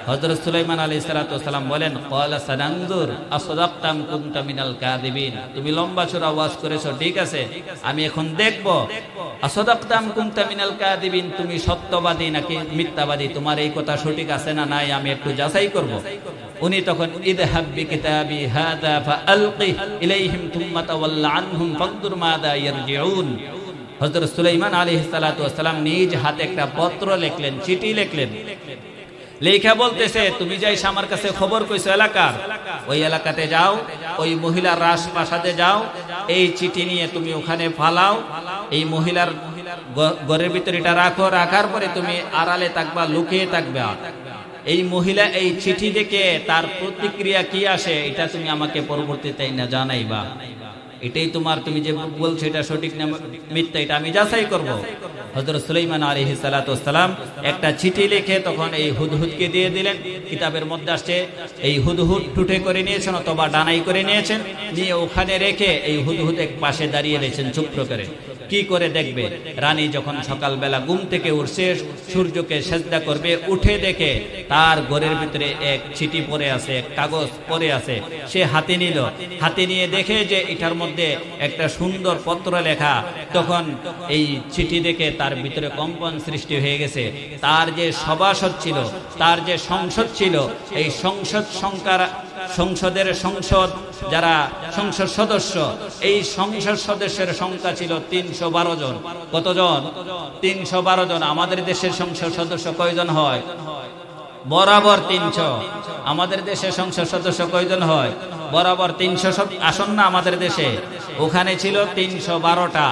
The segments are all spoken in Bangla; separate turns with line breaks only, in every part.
হযরত সুলাইমান আলাইহিস সালাতু ওয়াস সালাম বলেন, ক্বালা সানানজুর আসাদাকতাম কুনতা মিনাল কাযিবিন। তুমি লম্বা চড়া ওয়াজ করেছো, ঠিক আছে, আমি এখন দেখব আসাদাকতাম কুনতা মিনাল কাযিবিন, তুমি সত্যবাদী নাকি মিথ্যাবাদী, তোমার এই কথা সঠিক আছে না নাই আমি একটু যাচাই করব। উনি তখন ইযহাব বিকিতাবি হাযা ফাআলকি ইলাইহিম থুম্মা তাওয়াল্লা আনহুম ফানজুর মাযা ইয়ারজিউন। হযরত সুলাইমান আলাইহিস সালাতু ওয়াস সালাম নিজ হাতে একটা পত্র লিখলেন, চিঠি লিখলেন, লেখা বলতেছে, তুমি যাইস আমার কাছে খবর কইছো এলাকার, ওই এলাকাতে যাও, ওই মহিলার রাজপ্রাসাদে যাও, এই চিঠি নিয়ে তুমি ওখানে ফালাও, এই মহিলার ঘরের ভিতরে এটা রাখো, রাখার পরে তুমি আড়ালে থাকবা, লুকিয়ে থাকবা। এই মহিলা এই চিঠি দেখে তার প্রতিক্রিয়া কি আসে এটা তুমি আমাকে পরবর্তীতে না জানাইবা। এটাই তোমার, তুমি যে বলছো এটা সঠিক না মিথ্যা এটা আমি যাচাই করব। হযরত সুলাইমান আলাইহিস সালাতু ওয়াস সালাম একটা চিঠি লিখে তখন এই হুদহুদকে দিয়ে দিলেন। কিতাবের মধ্যে আসছে এই হুদহুদ টুটে করে নিয়েছেন অথবা ডানাই করে নিয়েছেন, নিয়ে ওখানে রেখে এই হুদহুদ এক পাশে দাঁড়িয়ে রয়েছেন চুপ করে। কি করে দেখবে? রানী যখন সকালবেলা ঘুম থেকে উঠছে, সূর্যকে সেজদা করবে, উঠে দেখে তার ঘরের ভিতরে এক চিঠি পড়ে আছে, এক কাগজ পড়ে আছে। সে হাতে নিল, হাতে নিয়ে দেখে যে এটার মধ্যে একটা সুন্দর পত্র লেখা। তখন এই চিঠি দেখে তার ভিতরে কম্পন সৃষ্টি হয়ে গেছে। তার যে সভাসদ ছিল, তার যে সংসদ ছিল, এই সংসদের সংসদ যারা সংসদ সদস্য, এই সংসদ সদস্যের সংখ্যা ছিল 312 জন। কতজন? 312 জন। আমাদের দেশের সংসদ সদস্য কয়জন হয়? বরাবর 300। আমাদের দেশের সংসদ সদস্য কয়জন হয়? বরাবর 300 আসন না আমাদের দেশে, ওখানে ছিল 312টা।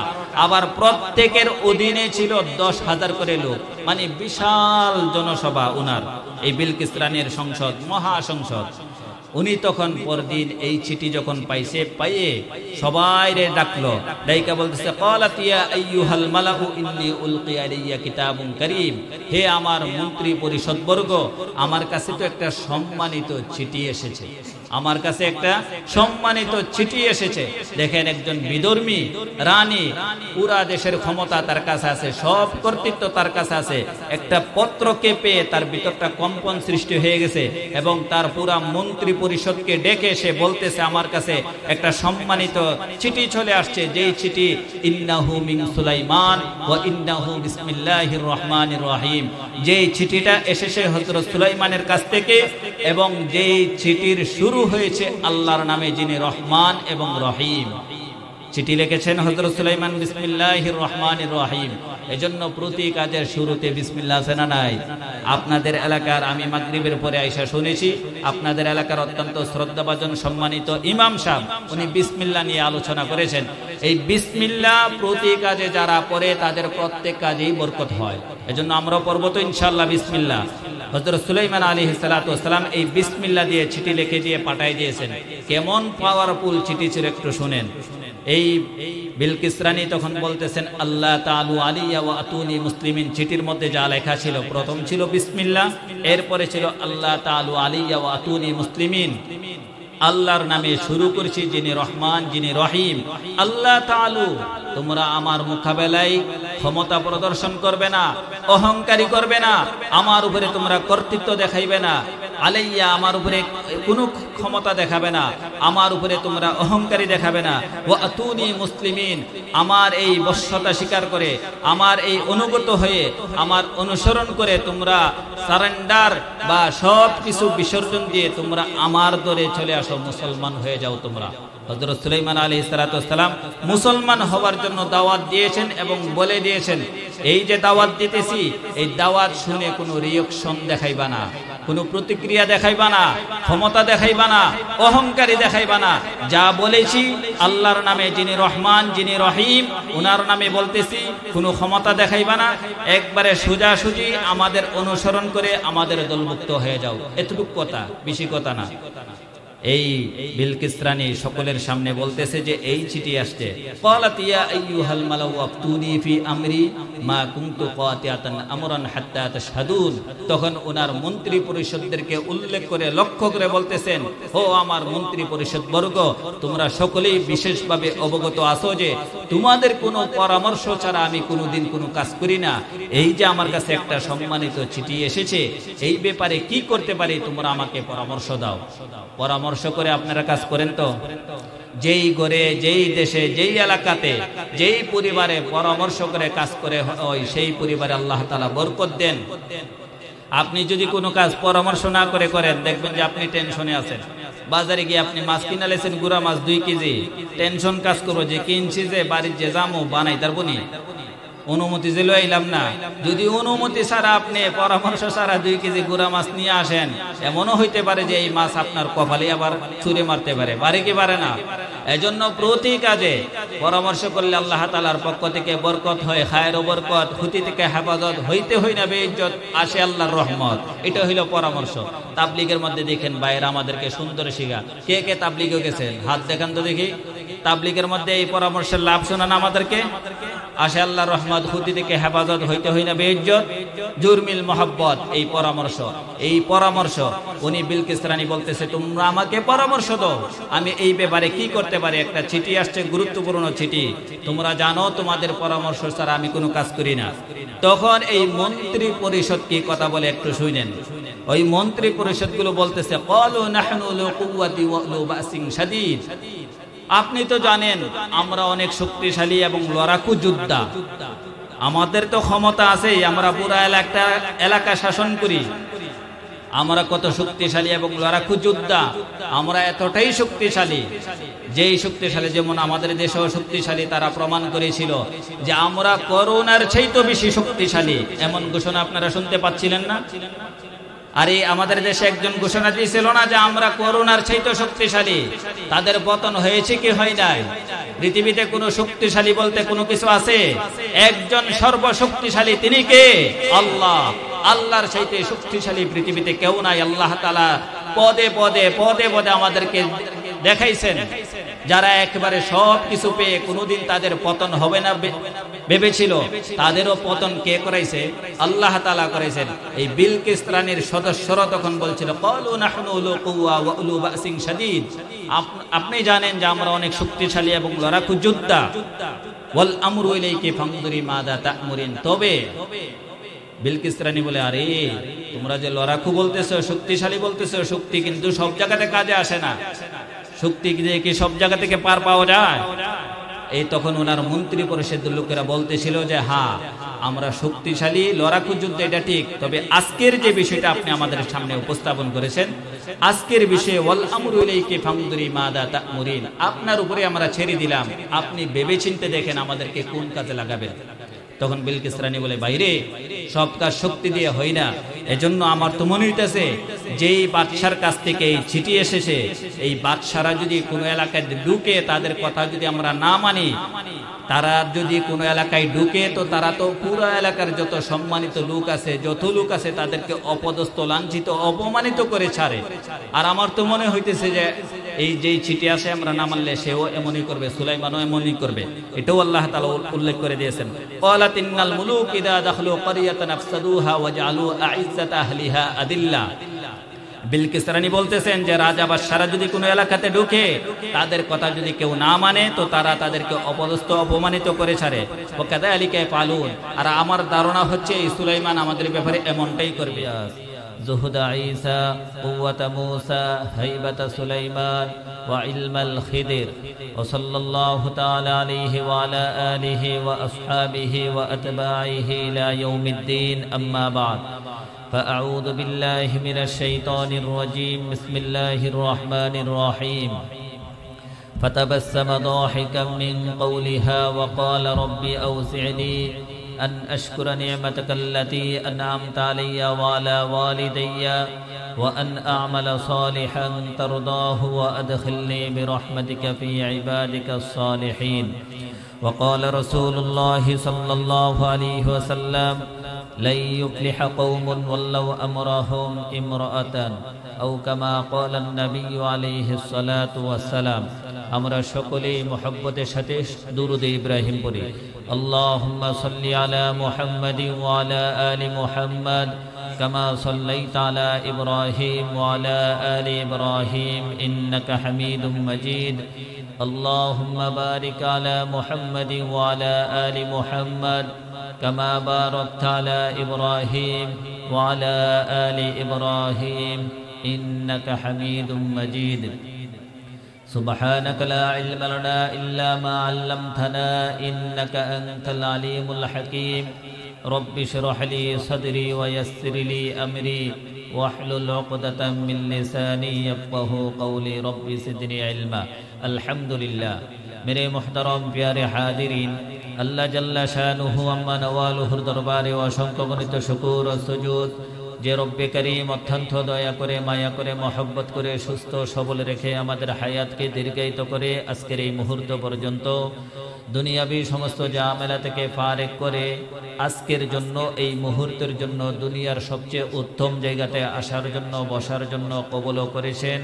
আবার প্রত্যেকের অধীনে ছিল 10,000 করে লোক, মানে বিশাল জনসভা উনার, এই বিলকিস রানীর সংসদ, মহাসংসদ। উনি তখন পরদিন এই চিঠি যখন পাইছে, পাইয়ে সবাই রে ডাকলো, ডাইকা বলতেছে, ক্বালাত ইয়া আইয়ুহাল মালাউ ইন্নী উলকি আলাইয়া কিতাবুন কারীম। হে আমার মন্ত্রী পরিষদ বর্গ, আমার কাছে তো একটা সম্মানিত চিঠি এসেছে, আমার কাছে একটা সম্মানিত চিঠি এসেছে। দেখেন, একজন বিধর্মী রানী, পুরা দেশের ক্ষমতা তার কাছে আছে, সব কর্তৃত্ব তার কাছে আছে, একটা পত্রকে পেয়ে তার ভিতরটা কম্পন সৃষ্টি হয়ে গেছে এবং তার পুরা মন্ত্রী পরিষদকে ডেকে সে বলতেছে, আমার কাছে একটা সম্মানিত চিঠি চলে আসছে, যেই চিঠি ইন্নাহু মিন সুলাইমান ওয়া ইন্নাহু বিসমিল্লাহির রহমানির রহিম। যেই চিঠিটা এসেছে হযরত সুলাইমানের কাছ থেকে এবং যেই চিঠির শুরু হয়েছে আল্লাহর নামে, যিনি রহমান এবং রহিম। চিঠি লিখেছেন হযরত সুলাইমান বিসমিল্লাহির রহমানির রহিম। এজন্য প্রতি কাজের শুরুতে বিসমিল্লাহ আছে না নাই? আপনাদের এলাকার, আমি মাগরিবের পরে আইসা শুনেছি, আপনাদের এলাকার অত্যন্ত শ্রদ্ধাভাজন সম্মানিত ইমাম সাহেব উনি বিসমিল্লাহ নিয়ে আলোচনা করেছেন। এই বিসমিল্লাহ প্রতি কাজে যারা পড়ে তাদের প্রত্যেক কাজেই বরকত হয়। এজন্য আমরা পড়ব তো ইনশাআল্লাহ বিসমিল্লাহ। হযরত সুলাইমান আলাইহিস সালাতু ওয়াস সালাম এই বিসমিল্লাহ দিয়ে চিঠি লিখে দিয়ে পাঠাই দিয়েছেন। কেমন পাওয়ারফুল চিঠি ছিল একটু শুনেন। এই বিলকিস রানী তখন বলতেছেন, আল্লাহ তাআলু আলিয়া ওয়া আতুনি মুসলিমিন। চিঠির মধ্যে যা লেখা ছিল, প্রথম ছিল বিসমিল্লাহ, এরপরে ছিল আল্লাহ তাআলু আলিয়া ওয়া আতুনি মুসলিমিন। আল্লাহর নামে শুরু করছি, যিনি রহমান, যিনি রহিম। আল্লাহ তাআলু, তোমরা আমার মোকাবেলায় ক্ষমতা প্রদর্শন করবে না, অহংকারী করবে না, আমার উপরে তোমরা কর্তৃত্ব দেখাইবে না, আলাইয়া আমার উপরে কোনো ক্ষমতা দেখাবে না, আমার উপরে তোমরা অহংকারী দেখাবে না। ওয়া আতুনি মুসলিমিন, আমার এই বশ্যতা স্বীকার করে, আমার এই অনুগত হয়ে, আমার অনুসরণ করে তোমরা সারেন্ডার বা সব কিছু বিসর্জন দিয়ে তোমরা আমার দরে চলে আসো, মুসলমান হয়ে যাও তোমরা। হযরত সুলাইমান আলাইহিস সালাতু ওয়াস সালাম মুসলমান হওয়ার জন্য দাওয়াত দিয়েছেন এবং বলে দিয়েছেন, এই যে দাওয়াত দিতেছি, এই দাওয়াত শুনে কোনো রিঅ্যাকশন দেখাইবা না, কোনো প্রতিক্রিয়া দেখাইবা না, ক্ষমতা দেখাইবা না, অহংকারী দেখাইবা না। যা বলেছি আল্লাহর নামে, যিনি রহমান, যিনি রহিম, ওনার নামে বলতেছি, কোনো ক্ষমতা দেখাইবা না, একবারে সোজাসুজি আমাদের অনুসরণ করে আমাদের দলভুক্ত হয়ে যাও। এতটুকু কথা, বেশি কথা না। এই বিলকিস রানী সকলের সামনে বলতেছে যে এই চিঠি আসছে, ক্বালাত ইয়া আইয়ুহাল মালাউ আফতুনি ফি আমরি মা কুনতু কাতিয়াতান আমরান হাত্তা তাশহাদুন। তখন ওনার মন্ত্রী পরিষদদেরকে উল্লেখ করে লক্ষ্য করে বলতেছেন, ও আমার মন্ত্রী পরিষদ বর্গ, তোমরা সকলেই বিশেষভাবে অবগত আছো যে তোমাদের কোনো পরামর্শ ছাড়া আমি কোনোদিন কোনো কাজ করি না। এই যে আমার কাছে একটা সম্মানিত চিঠি এসেছে, এই ব্যাপারে কি করতে পারি তোমরা আমাকে পরামর্শ দাও। পরামর্শ করে আপনারা কাজ করেন তো? যেই ঘরে, যেই দেশে, যেই এলাকাতে, যেই পরিবারে পরামর্শ করে কাজ করে হয়, সেই পরিবারে আল্লাহ তাআলা বরকত দেন। আপনি যদি কোনো কাজ পরামর্শ না করে করেন, দেখবেন যে আপনি টেনশনে আছেন। বাজারে গিয়ে আপনি মাছ কিনা লেছেন, গুড়া মাছ 2 কেজি, টেনশন কাজ করবো যে কিনছি যে বাড়ির যে জামু বানাই তারপর অনুমতি যে লইলাম না। যদি অনুমতি ছাড়া আপনি পরামর্শ ছাড়া 2 কেজি গুড়া মাছ নিয়ে আসেন, এমনও হইতে পারে যে এই মাছ আপনার কপালে আবার ছুঁড়ে মারতে পারে, পারে কি পারে না? এজন্য প্রতি কাজে পরামর্শ করলে আল্লাহ তাআলার পক্ষ থেকে বরকত হয়, খায়ের ও বরকত, ক্ষতি থেকে হেফাজত, হইতে হই না বেইজ্জত, আসে আল্লাহর রহমত। এটা হইল পরামর্শ। তাবলীগের মধ্যে দেখেন বাইরে আমাদেরকে সুন্দর শিখা। কে কে তাবলীগে গেছেন হাত দেখান তো দেখি। তাবলীগের মধ্যে এই পরামর্শের লাভ শোনান আমাদেরকে। আসে আল্লাহর রহমত, ক্ষতি থেকে হেফাজত, হইতে হই না বেইজ্জত, জুরমিল মোহাব্বত। এই পরামর্শ উনি বিলকিস রানী বলতেছে, তোমরা আমাকে পরামর্শ দাও, আমি এই ব্যাপারে কি করতে পারি। একটা চিঠি আসছে, গুরুত্বপূর্ণ চিঠি, তোমরা জানো তোমাদের পরামর্শ ছাড়া আমি কোনো কাজ করি না। তখন এই মন্ত্রী পরিষদ কি কথা বলে একটু শুনেন। ওই মন্ত্রী পরিষদ গুলো বলতেছে, ক্বালু নাহনু লু কুওয়াতি ওয়া লু বাসিন শাদীদ। আপনি তো জানেন আমরা অনেক শক্তিশালী এবং লড়াকু যোদ্ধা, আমাদের তো ক্ষমতা আছে, আমরা পুরা এলাকা শাসন করি, আমরা কত শক্তিশালী এবং লড়াকু যোদ্ধা। আমরা এতটাই শক্তিশালী, যেই শক্তিশালী যেমন আমাদের দেশেও শক্তিশালী, তারা প্রমাণ করেছিল যে আমরা করোনার চাইতে বেশি শক্তিশালী। এমন ঘোষণা আপনারা শুনতে পাচ্ছিলেন না? আরে আমাদের দেশে একজন ঘোষণা দিয়েছিল না যে আমরা করোনার চাইতে শক্তিশালী। তাদের পতন হয়েছে কি হয় নাই? পৃথিবীতে কোনো শক্তিশালী বলতে কোনো কিছু আছে? একজন সর্বশক্তিশালী, তিনি কে? আল্লাহ। আল্লাহর চাইতে শক্তিশালী পৃথিবীতে কেউ নাই। আল্লাহ তাআলা পদে পদে আমাদেরকে দেখাইছেন, যারা একবারে সব কিছু পেয়ে কোনোদিন তাদের পতন হবে না ভেবেছিল, তাদেরও পতন কে করাইছে? আল্লাহ তাআলা করাইছেন। এই বিলকিস রানীর সদস্যরা তখন বলছিল, ক্বালু নাহনু লু কুওয়া ওয়া লু বাসিন শাদীদ। আপনি জানেন যে আমরা অনেক শক্তিশালী এবং লড়াকু যোদ্ধা। ওয়াল আমরু ইলাইকি ফানজুরি মাযা তা'মুরিন। তবে বিলকিস রানী বলে, আরে তোমরা যে লড়াকু বলতেছো, শক্তিশালী বলতেছো, শক্তি কিন্তু সব জায়গাতে কাজে আসে না। শক্তি দিয়ে কি সব জায়গা থেকে পার পাওয়া যায়? এই তখন ওনার মন্ত্রী পরিষদের লোকেরা বলতেছিল যে হ্যাঁ, আমরা শক্তিশালী, লড়াকু যুদ্ধ, এটা ঠিক। তবে আজকের যে বিষয়টা আপনি আমাদের সামনে উপস্থাপন করেছেন, আজকের বিষয়ে ওয়াল আমরু ইলাইকি ফানজুরি মাযা তা'মুরিন, আপনার উপরে আমরা ছেড়ে দিলাম, আপনি ভেবেচিন্তে দেখেন আমাদেরকে কোন কাজে লাগাবেন। তখন বিলকিস রানী বলে, বাইরে সব কাজ শক্তি দিয়ে হয় না। এজন্য আমার তো মনে হইতেছে যেই বাদশার কাছ থেকে এই চিঠি এসেছে, এই বাদশারা যদি কোনো এলাকায় ঢুকে, তাদের কথা যদি আমরা না মানি, তারা যদি কোনো এলাকায় ঢুকে, তো তারা তো পুরো এলাকার যত সম্মানিত লোক আছে, যত লোক আছে, তাদেরকে অপদস্থ, লাঞ্ছিত, অপমানিত করে ছাড়ে। আর আমার তো মনে হইতেছে যে এই যেই চিঠি আসে আমরা না মানলে সেও এমনই করবে, সুলাইমানও এমনই করবে। এটাও আল্লাহ তাআলা উল্লেখ করে দিয়েছেন। ক্বালাত ইন্নাল মুলুক ইযা দাখলু ক্বরিয়াতান আফসাদুহা ওয়া জাআলু আ'iজ্জাতা আহলিহা আদিল্লা। বিলকিস রানী বলতেছেন যে রাজা বাদশারা যদি কোনো এলাকাতে ঢুকে, তাদের কথা যদি কেউ না মানে, তো তারা তাদেরকে অপদস্থ, অপমানিত করে ছাড়ে। ওয়া কাযালিকা ইয়াফআলুন। আর আমার ধারণা হচ্ছে এই সুলাইমান আমাদের ব্যাপারে এমনটাই করবে। زهد عيسى قوة موسى هيبة سليمان وعلم الخضر وصلى الله تعالى عليه وعلى آله وأصحابه وأتباعه إلى يوم الدين. أما بعد، فأعوذ بالله من الشيطان الرجيم. بسم الله الرحمن الرحيم. فتبسم ضاحكا من قولها وقال رب أوزعني أن أشكر نعمتك التي أنعمت علي وعلى والدي وأن أعمل صالحا ترضاه وأدخلني برحمتك في عبادك الصالحين. وقال رسول الله صلى الله عليه وسلم: لن يفلح قوم ولوا أمرهم امرأة أو كما قال النبي عليه الصلاة والسلام আমরা সকলেই মুহাব্বতের সাথে দুরূদ ইব্রাহিম পড়ি আল্লাহুম্মা সাল্লি আলা মুহাম্মাদিন ওয়া আলা আলি মুহাম্মাদ কামা সাল্লাইতা আলা ইব্রাহিম ওয়া আলা আলি ইব্রাহিম ইন্নাকা হামিদুম মাজিদ আল্লাহুম্মা বারিক আলা মুহাম্মাদিন ওয়া আলা আলি মুহাম্মাদ কামা বারাকতা আলা ইব্রাহিম ওয়া আলা আলি ইব্রাহিম ইন্নাকা হামিদুম মাজিদ سبحانك لا علم لنا إلا ما علمتنا إنك أنت العليم الحكيم رب اشرح لي صدري ويسر لي أمري واحلل عقدة من لساني يفقهوا قولي رب زدني علما الحمد لله मेरे मुहतरम प्यारे हाजिरीन अल्लाह जल्ला शानुहु अम्मा नवालुहुर दरबारे असंख्य गणित शुकुर और सुजूद যে রব্বে করিম অত্যন্ত দয়া করে মায়া করে মহব্বত করে সুস্থ সবল রেখে আমাদের হায়াতকে দীর্ঘায়িত করে আজকের এই মুহূর্ত পর্যন্ত দুনিয়াবি সমস্ত ঝামেলা থেকে ফারেক করে আজকের জন্য এই মুহূর্তের জন্য দুনিয়ার সবচেয়ে উত্তম জায়গাতে আসার জন্য বসার জন্য কবুল করেছেন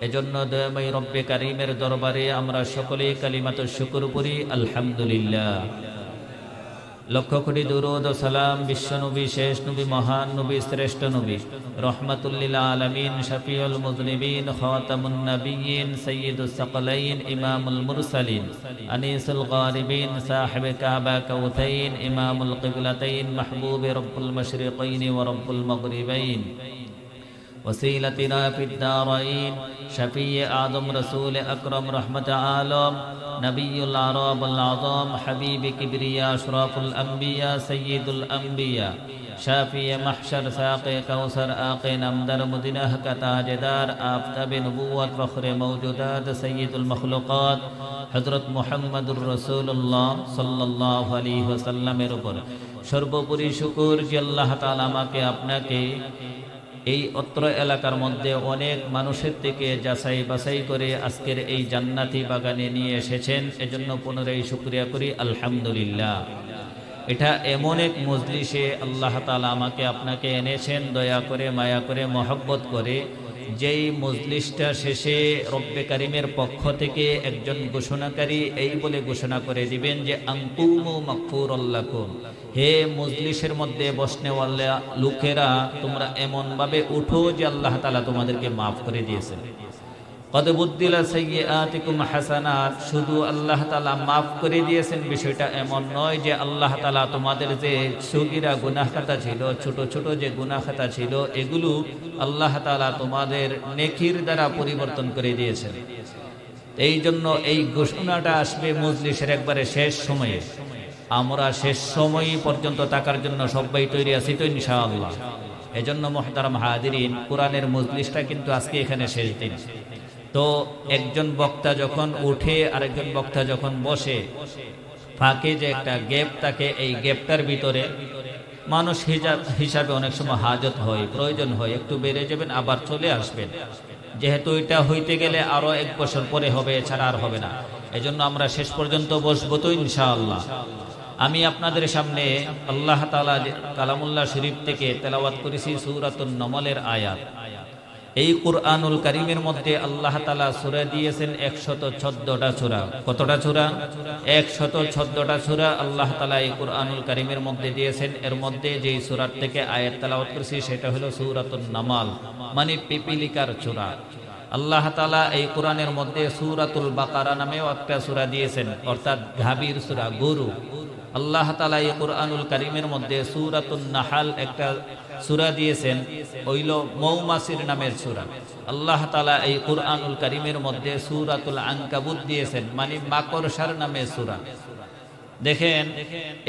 এজন্য দয়াময় রব্বে করিমের দরবারে আমরা সকলেই কালিমাতুশ শুকর করি আলহামদুলিল্লাহ লক্ষ কোটি দুরূদ ও সালাম বিশ্বনবী শেষ নবী মহান নবী শ্রেষ্ঠ নবী রহমাতুল লিল আলামিন শফিউল মুযনিবিন খাতামুন নবিয়্যিন সাইয়্যিদুস সাকলাইন ইমামুল মুরসালিন আনিসুল গারিবিন সাহিবে কাবা কাউতাইন ইমামুল কিবলাতাইন মাহবুবে রব্বুল মাশরিকাইন ওয়া রব্বুল মাগরিবাইন وسيلتنا في الدارين شفيع آدم رسول أكرم رحمة عالم نبي العرب العظام حبيب كبرياء أشراف الأنبياء سيد الأنبياء شافي محشر ساقي كوثر آقي نمدر مدنه كتاجدار آفتاب نبوة فخر موجودات سيد المخلوقات حضرت محمد رسول الله صلى الله عليه وسلم ربر সর্বোপরি শুকর যে আল্লাহ তাআলা আমাকে আপনাকে এই অত্র এলাকার মধ্যে অনেক মানুষের থেকে যাচাই বাছাই করে আজকের এই জান্নাতি বাগানে নিয়ে এসেছেন এজন্য পুনরায় শুকরিয়া করি আলহামদুলিল্লাহ এটা এমন এক মজলিসে আল্লাহ তাআলা আমাকে আপনাকে এনেছেন দয়া করে মায়া করে মহব্বত করে যেই মজলিসটা শেষে রব্বে কারিমের পক্ষ থেকে একজন ঘোষণাকারী এই বলে ঘোষণা করে দিবেন যে আনকুমু মাগফুরুল লাকুম হে মজলিসের মধ্যে বসনেওয়ালা লোকেরা তোমরা এমন ভাবে উঠো যে আল্লাহ তাআলা তোমাদেরকে maaf করে দিয়েছেন কদ বুদ্দিলা সাইয়্যাতিকুম হাসানাত শুধু আল্লাহ তাআলা maaf করে দিয়েছেন বিষয়টা এমন নয় যে আল্লাহ তাআলা তোমাদের যে সগীরা গুনাহ খাতা ছিল ছোট ছোট যে গুনাহ খাতা ছিল এগুলো আল্লাহ তাআলা তোমাদের নেকির দ্বারা পরিবর্তন করে দিয়েছেন এই জন্য এই ঘোষণাটা আসবে মজলিসের একবারে শেষ সময়ে আমরা শেষ সময় পর্যন্ত থাকার জন্য সবাই তৈরি আছি তো ইনশাআল্লাহ এজন্য মুহতারাম হাজিরিন কোরআনের মজলিসটা কিন্তু আজকে এখানে শেষ দিন তো একজন বক্তা যখন উঠে আরেকজন বক্তা যখন বসে ফাঁকে যে একটা গ্যাপ থাকে এই গ্যাপটার ভিতরে মানুষ হিসাবে অনেক সময় হাজত হয় প্রয়োজন হয় একটু বেড়ে যাবেন আবার চলে আসবেন যেহেতু এটা হইতে গেলে আরো এক বছর পরে হবে এছাড়া আর হবে না এজন্য আমরা শেষ পর্যন্ত বসবো তো ইনশাআল্লাহ আমি আপনাদের সামনে আল্লাহ তাআলা কালামুল্লাহ শরীফ থেকে তেলাওয়াত করেছি সূরাতুন নমলের আয়াত এই কুরআনুল কারীমের মধ্যে আল্লাহ তাআলা সূরা দিয়েছেন 114টা সূরা কতটা সূরা 114টা সূরা আল্লাহ তাআলা এই কুরআনুল কারীমের মধ্যে দিয়েছেন এর মধ্যে যেই সূরা থেকে আয়াত তেলাওয়াত করেছি সেটা হলো সূরাতুন নমল মানে পিপিলিকার সূরা আল্লাহ তাআলা এই কোরআনের মধ্যে সূরাতুল বাকারা নামেও একটা সূরা দিয়েছেন অর্থাৎ গাভীর সূরা গরু আল্লাহ তাআলা এই কুরআনুল কারীমের মধ্যে সূরাতুন নাহল একটা সূরা দিয়েছেন হইলো মৌমাছির নামের সূরা আল্লাহ তাআলা এই কুরআনুল কারীমের মধ্যে সূরাতুল আনকাবুত দিয়েছেন মানে মাকড়সার নামের সূরা দেখেন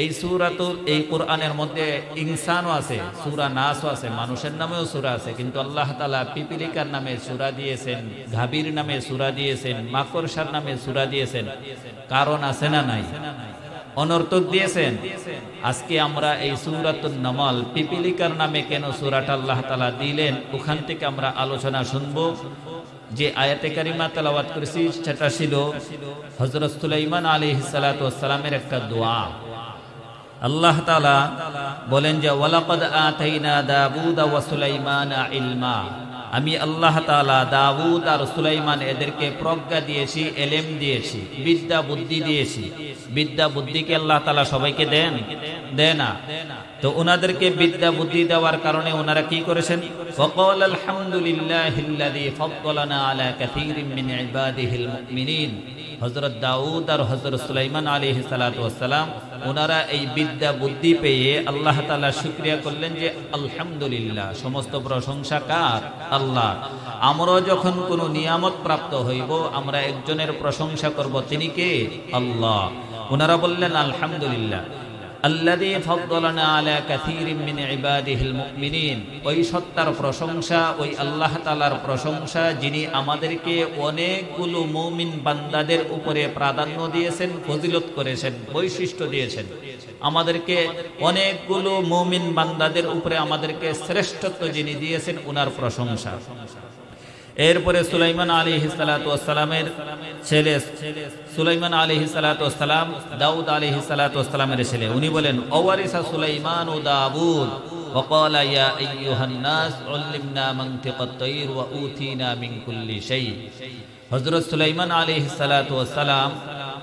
এই সূরাতুল এই কোরআনের মধ্যে ইনসানও আছে সূরা নাসও আছে মানুষের নামেও সূরা আছে কিন্তু আল্লাহ তাআলা পিপিলিকার নামে সূরা দিয়েছেন গাভীর নামে সূরা দিয়েছেন মাকড়সার নামে সূরা দিয়েছেন কারণ আছে না নাই অনর্থক দিয়েছেন আজকে আমরা এই সূরাতুন নমল পিপিলিকার নামে কেন সূরাটা আল্লাহ তাআলা দিলেন ওখান থেকে আমরা আলোচনা শুনব যে আয়াতে কারিমা তেলাওয়াত করেছি সেটা ছিল হযরত সুলাইমান আলাইহিস সালাতু ওয়াস সালামের একটা দোয়া আল্লাহ তাআলা বলেন যে ওয়ালাকাদ আতাইনা দাউদা ওয়া সুলাইমানা ইলমা, আমি আল্লাহ তাআলা দাউদ আর সুলাইমান এদেরকে প্রজ্ঞা দিয়েছি, এলেম দিয়েছি, বিদ্যা বুদ্ধি দিয়েছি। বিদ্যা বুদ্ধিকে আল্লাহ তাআলা সবাইকে দেন না। তো ওনাদেরকে বিদ্যা বুদ্ধি দেওয়ার কারণে ওনারা কি করেছেন? ওয়াকাল আলহামদুলিল্লাহিল্লাযী ফাদ্দালানা আলা কাসীরিম মিন ইবাদিহিল মুমিনিন। হযরত দাউদ আর হযরত সুলাইমান আলাইহিস সালাতু ওয়াস সালাম ওনারা এই বিদ্যা বুদ্ধি পেয়ে আল্লাহ তাআলা শুকরিয়া করলেন যে আলহামদুলিল্লাহ, সমস্ত প্রশংসা কার? আল্লাহ। আমরা যখন কোনো নিয়ামত প্রাপ্ত হইব আমরা একজনের প্রশংসা করব, তিনি কে? আল্লাহ। ওনারা বললেন আলহামদুলিল্লাহ আল্লাযী ফাদ্দালানা আলা কাসীরিম মিন ইবাদিহিল মুমিনিন। ওই সত্তার প্রশংসা, ওই আল্লাহ তাআলার প্রশংসা যিনি আমাদেরকে অনেকগুলো মুমিন বান্দাদের উপরে প্রাধান্য দিয়েছেন, ফজিলত করেছেন, বৈশিষ্ট্য দিয়েছেন। আমাদেরকে অনেকগুলো মুমিন বান্দাদের উপরে আমাদেরকে শ্রেষ্ঠত্ব যিনি দিয়েছেন, ওনার প্রশংসা। এরপরে সুলাইমান আলাইহিস সালাতু ওয়াস সালামের ছেলে সুলাইমান আলাইহিস সালাতু ওয়াস সালাম দাউদ আলাইহিস সালাতু ওয়াস সালামের ছেলে, উনি বলেন ওয়ারিসা সুলাইমান ও দাউদ ওয়া ক্বালা ইয়া আইয়ুহান নাস উল্লিমনা মানতিকাত তায়র ওয়া উতিনা মিন কুল্লি শাই। হযরত সুলাইমান আলাইহিস সালাতু ওয়াস সালাম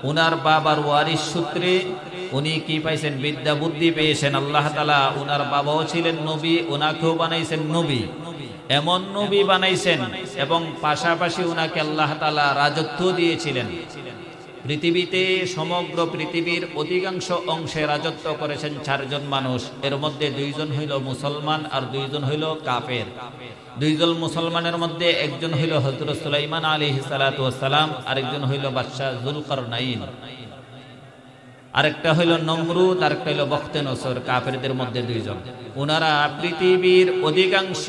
উনার বাবার ওয়ারিস সূত্রে উনি কি পাইছেন? বিদ্যা বুদ্ধি পেয়েছেন। আল্লাহ তাআলা উনার বাবাও ছিলেন নবী, উনাকেও বানাইছেন নবী, এমন নবী বানাইছেন এবং পাশাপাশি উনাকে আল্লাহ তাআলা রাজত্ব দিয়েছিলেন। পৃথিবীতে সমগ্র পৃথিবীর অধিকাংশ অংশে রাজত্ব করেছেন চারজন মানুষ, এর মধ্যে দুইজন হইল মুসলমান আর দুইজন হইল কাফের। দুইজন মুসলমানের মধ্যে একজন হইল হযরত সুলাইমান আলাইহিস সালাতু ওয়াস সালাম, আরেকজন হইল বাদশা যুলকারনাইন, আরেকটা হইল নমরুদ, আরেকটা হইল বখতেনসর। কাফেরদের মধ্যে দুইজন। ওনারা পৃথিবীর অধিকাংশ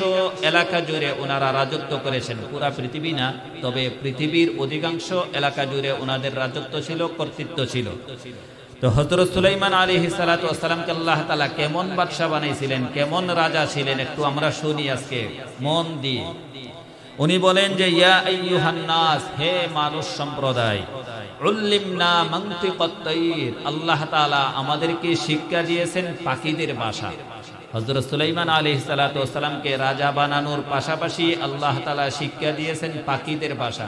এলাকা জুড়ে ওনারা রাজত্ব করেছেন, পুরা পৃথিবী না, তবে পৃথিবীর অধিকাংশ এলাকা জুড়ে ওনাদের রাজত্ব ছিল, কর্তৃত্ব ছিল। তো হযরত সুলাইমান আলাইহিস সালাতু ওয়াস সালামকে আল্লাহ তাআলা কেমন বাদশা বানাইছিলেন, কেমন রাজা ছিলেন, একটু আমরা শুনি আজকে মন দিয়ে। উনি বলেন যে ইয়া আইয়ুহান নাস, হে মানুষ সম্প্রদায়, উল্লিমনা মানতিকাত তায়র, আল্লাহ তাআলা আমাদেরকে শিক্ষা দিয়েছেন পাখিদের ভাষা। হযরত সুলাইমান আলাইহিস সালাতু ওয়াস সালামকে রাজা বানানোর পাশাপাশি আল্লাহ তাআলা শিক্ষা দিয়েছেন পাখিদের ভাষা।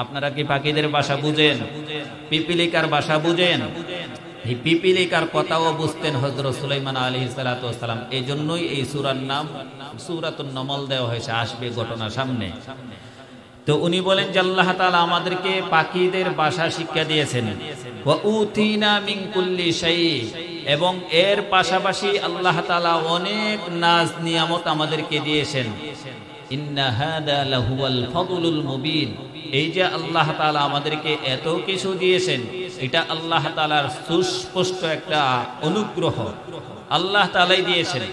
আপনারা কি পাখিদের ভাষা বুঝেন? পিপিলিকার ভাষা বুঝেন? এই পিপিলিকার কথাও বুঝতেন হযরত সুলাইমান আলাইহিস সালাতু ওয়াস সালাম। এজন্যই এই সূরার নাম সূরাতুন নমল দেওয়া হয়েছে, আসবে ঘটনা সামনে। তো উনি বলেন যে আল্লাহ তাআলা আমাদেরকে পাখিদের ভাষা শিক্ষা দিয়েছেন। ওয়া উতিনা মিন কুল্লি শাই, এবং এর পাশাপাশি আল্লাহ তাআলা অনেক নাজ নিয়ামত আমাদেরকে দিয়েছেন। ইন্না হাদা লাহুয়াল ফাদলুল মুবিন, এই যে আল্লাহ তাআলা আমাদেরকে এত কিছু দিয়েছেন, এটা আল্লাহ তাআলার সুস্পষ্ট একটা অনুগ্রহ, আল্লাহ তাআলাই দিয়েছেন।